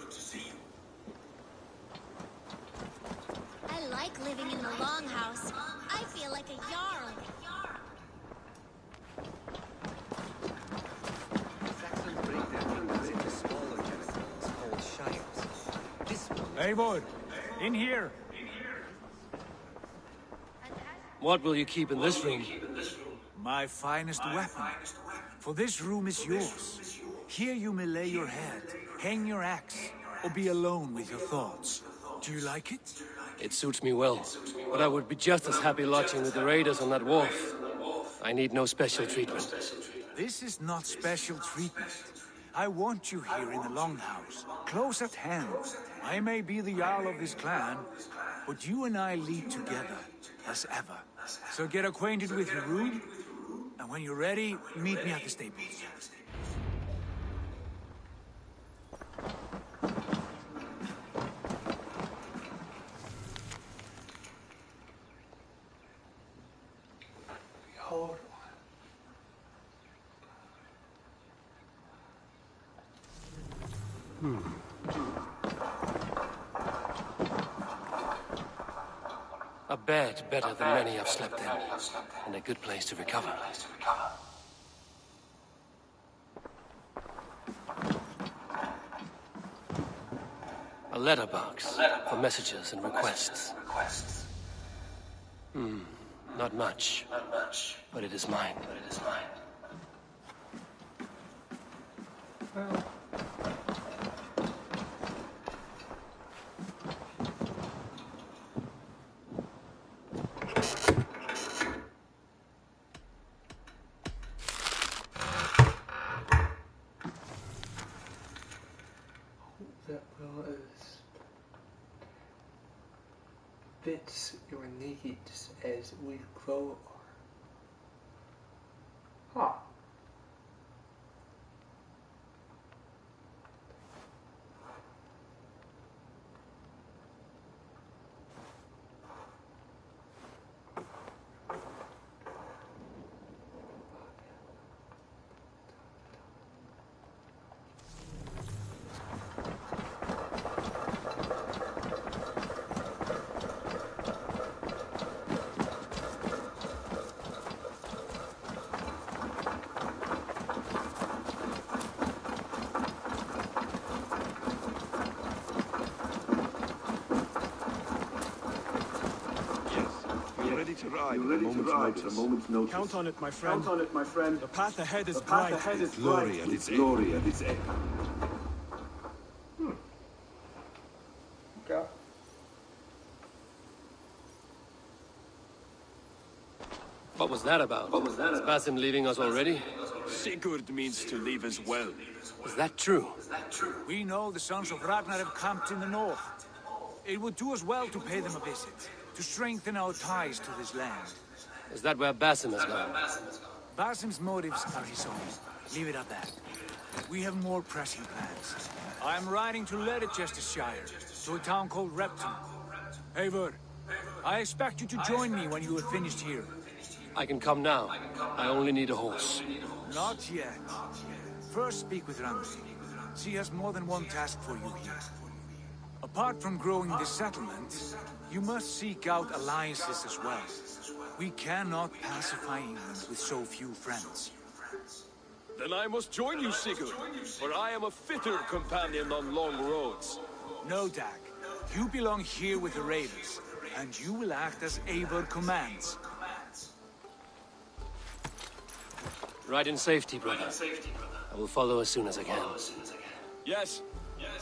I like living in the longhouse. I feel like a jarl. Saxons break their kingdoms into smaller territories called shires. This one... Eivor, in here. What will you keep in this room? My finest weapon. For this room is yours. Here you may lay your head, hang your axe, or be alone with your thoughts. Do you like it? It suits me well, but I would be just as happy lodging with the raiders on that wharf. I need no special treatment. This is not special treatment. I want you here in the Longhouse, close at hand. I may be the Jarl of this clan, but you and I lead together, as ever. So get acquainted with your room, and when you're ready, meet me at the stables. Hold A bed better than many I've slept in, and a good place to recover. A letterbox for messages and requests. Not much, but it is mine. Well. That will fits your needs as we grow. Huh. To ride at a moment's notice. Count on it, my friend. The path ahead is Glory bright. at its end. Okay. What was that about? Is Basim leaving us already? Sigurd means to leave as well. Is that true? We know the sons of Ragnar have camped in the north. It would do us well to pay them a visit, to strengthen our ties to this land. Is that where Basim has gone? Basim's motives are his own. Leave it at that. We have more pressing plans. I am riding to Leicestershire, to a town called Repton. Eivor, I expect you to join me when you have finished here. I can come now. I only need a horse. Not yet. First speak with Randi. She has more than one task for you here. Apart from growing this settlement, you must seek out alliances as well. We cannot pacify England with so few friends. Then I must join you, Sigurd, for I am a fitter companion on long roads. No, Dag. You belong here with the raiders, and you will act as Eivor commands. Ride in safety, brother. I will follow as soon as I can. Yes,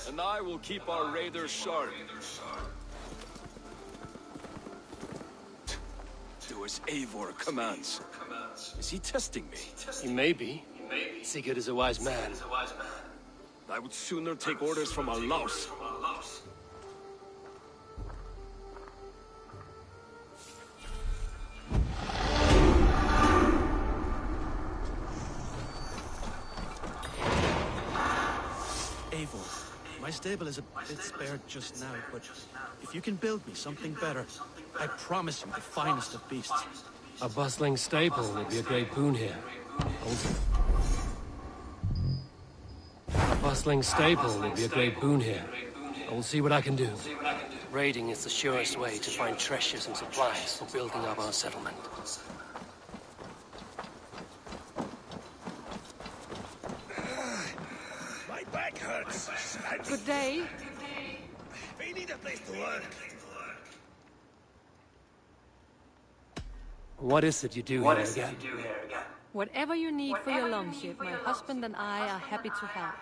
and I will keep our raiders sharp. Do as Eivor commands. Is he testing me? He may be. Sigurd is a wise man. I would sooner take orders from a louse. Eivor, my stable is a bit spared just now, but if you can build me something better, I promise you the finest of beasts. A bustling stable would be a great boon here. A bustling stable would be a great boon here. I will see what I can do. Raiding is the surest way to find treasures and supplies for building up our settlement. My back hurts. Good day. We need a place to work. What is it you do here again? Whatever you need for your longship, my husband and I are happy to help.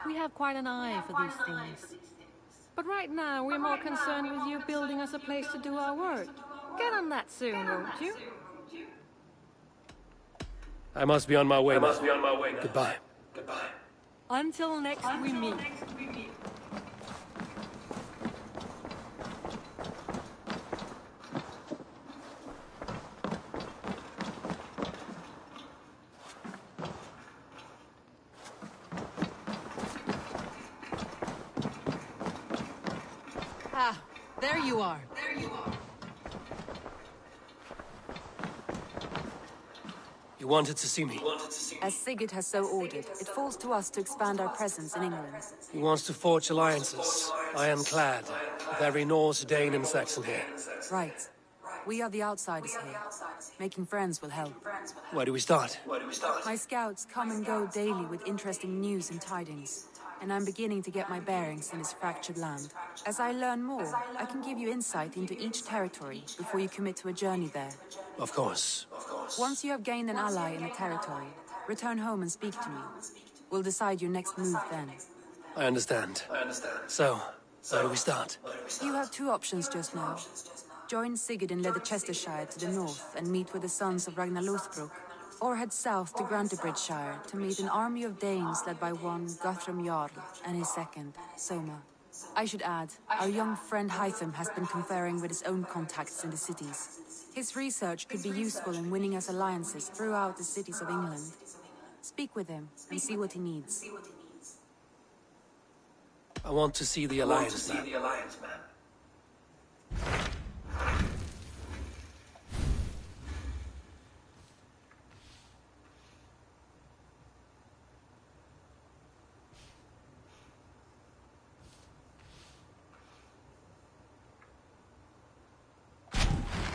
We have quite an eye for these things. But right now, we're more concerned with you building us a place to do our work. Get on that soon, won't you? I must be on my way now. Goodbye. Until next we meet. Ah, there you are. You wanted to see me? As Sigurd has so ordered, it falls to us to expand our presence in England. He wants to forge alliances. I am glad, with every Norse, Dane, and Saxon here. Right. We are the outsiders here. Making friends will help. Where do we start? My scouts come and go daily with interesting news and tidings, and I'm beginning to get my bearings in this fractured land. As I learn more, I can give you insight into each territory before you commit to a journey there. Of course. Once you have gained an ally in a territory, return home and speak to me. We'll decide your next move then. I understand. So, where do we start? You have two options just now. Join Sigurd in Leicestershire to the north and meet with the sons of Ragnar Lothbrok, or head south to Grantebridgeshire to meet an army of Danes led by one Guthrum Jarl and his second, Soma. I should add, our young friend Hytham has been conferring with his own contacts in the cities. His research could be useful in winning us alliances throughout the cities of England. Speak with him and see what he needs. I want to see the Alliance Man.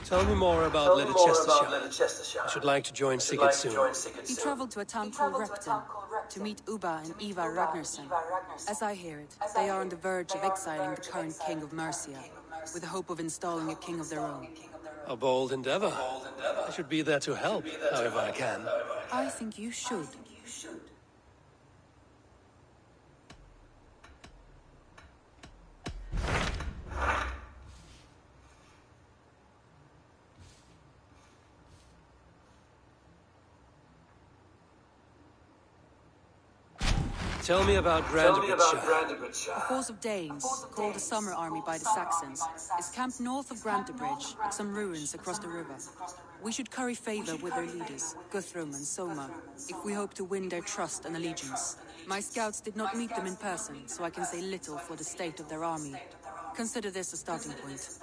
Tell me more about Leicestershire. I should like to join Sigurd soon. He traveled to a town called Repton to meet Ubba and Ivar Ragnarsson. As I hear it, they are on the verge of exiling the current king of Mercia, with the hope of installing a king of their own. A bold endeavor. I should be there to help, however I can. I think you should. Tell me about Grantebridgeshire. A force of Danes, called the Summer Army by the Saxons, is camped north of Grantebridge, with some ruins across the river. We should curry favor with their leaders, Guthrum and Soma, if we hope to win their trust and allegiance. My scouts did not meet them in person, so I can say little for the state of their army. Consider this a starting point.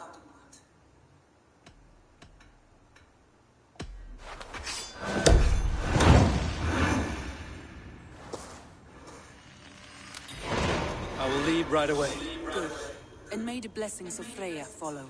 leave right away. Good. And may the blessings of Freya follow.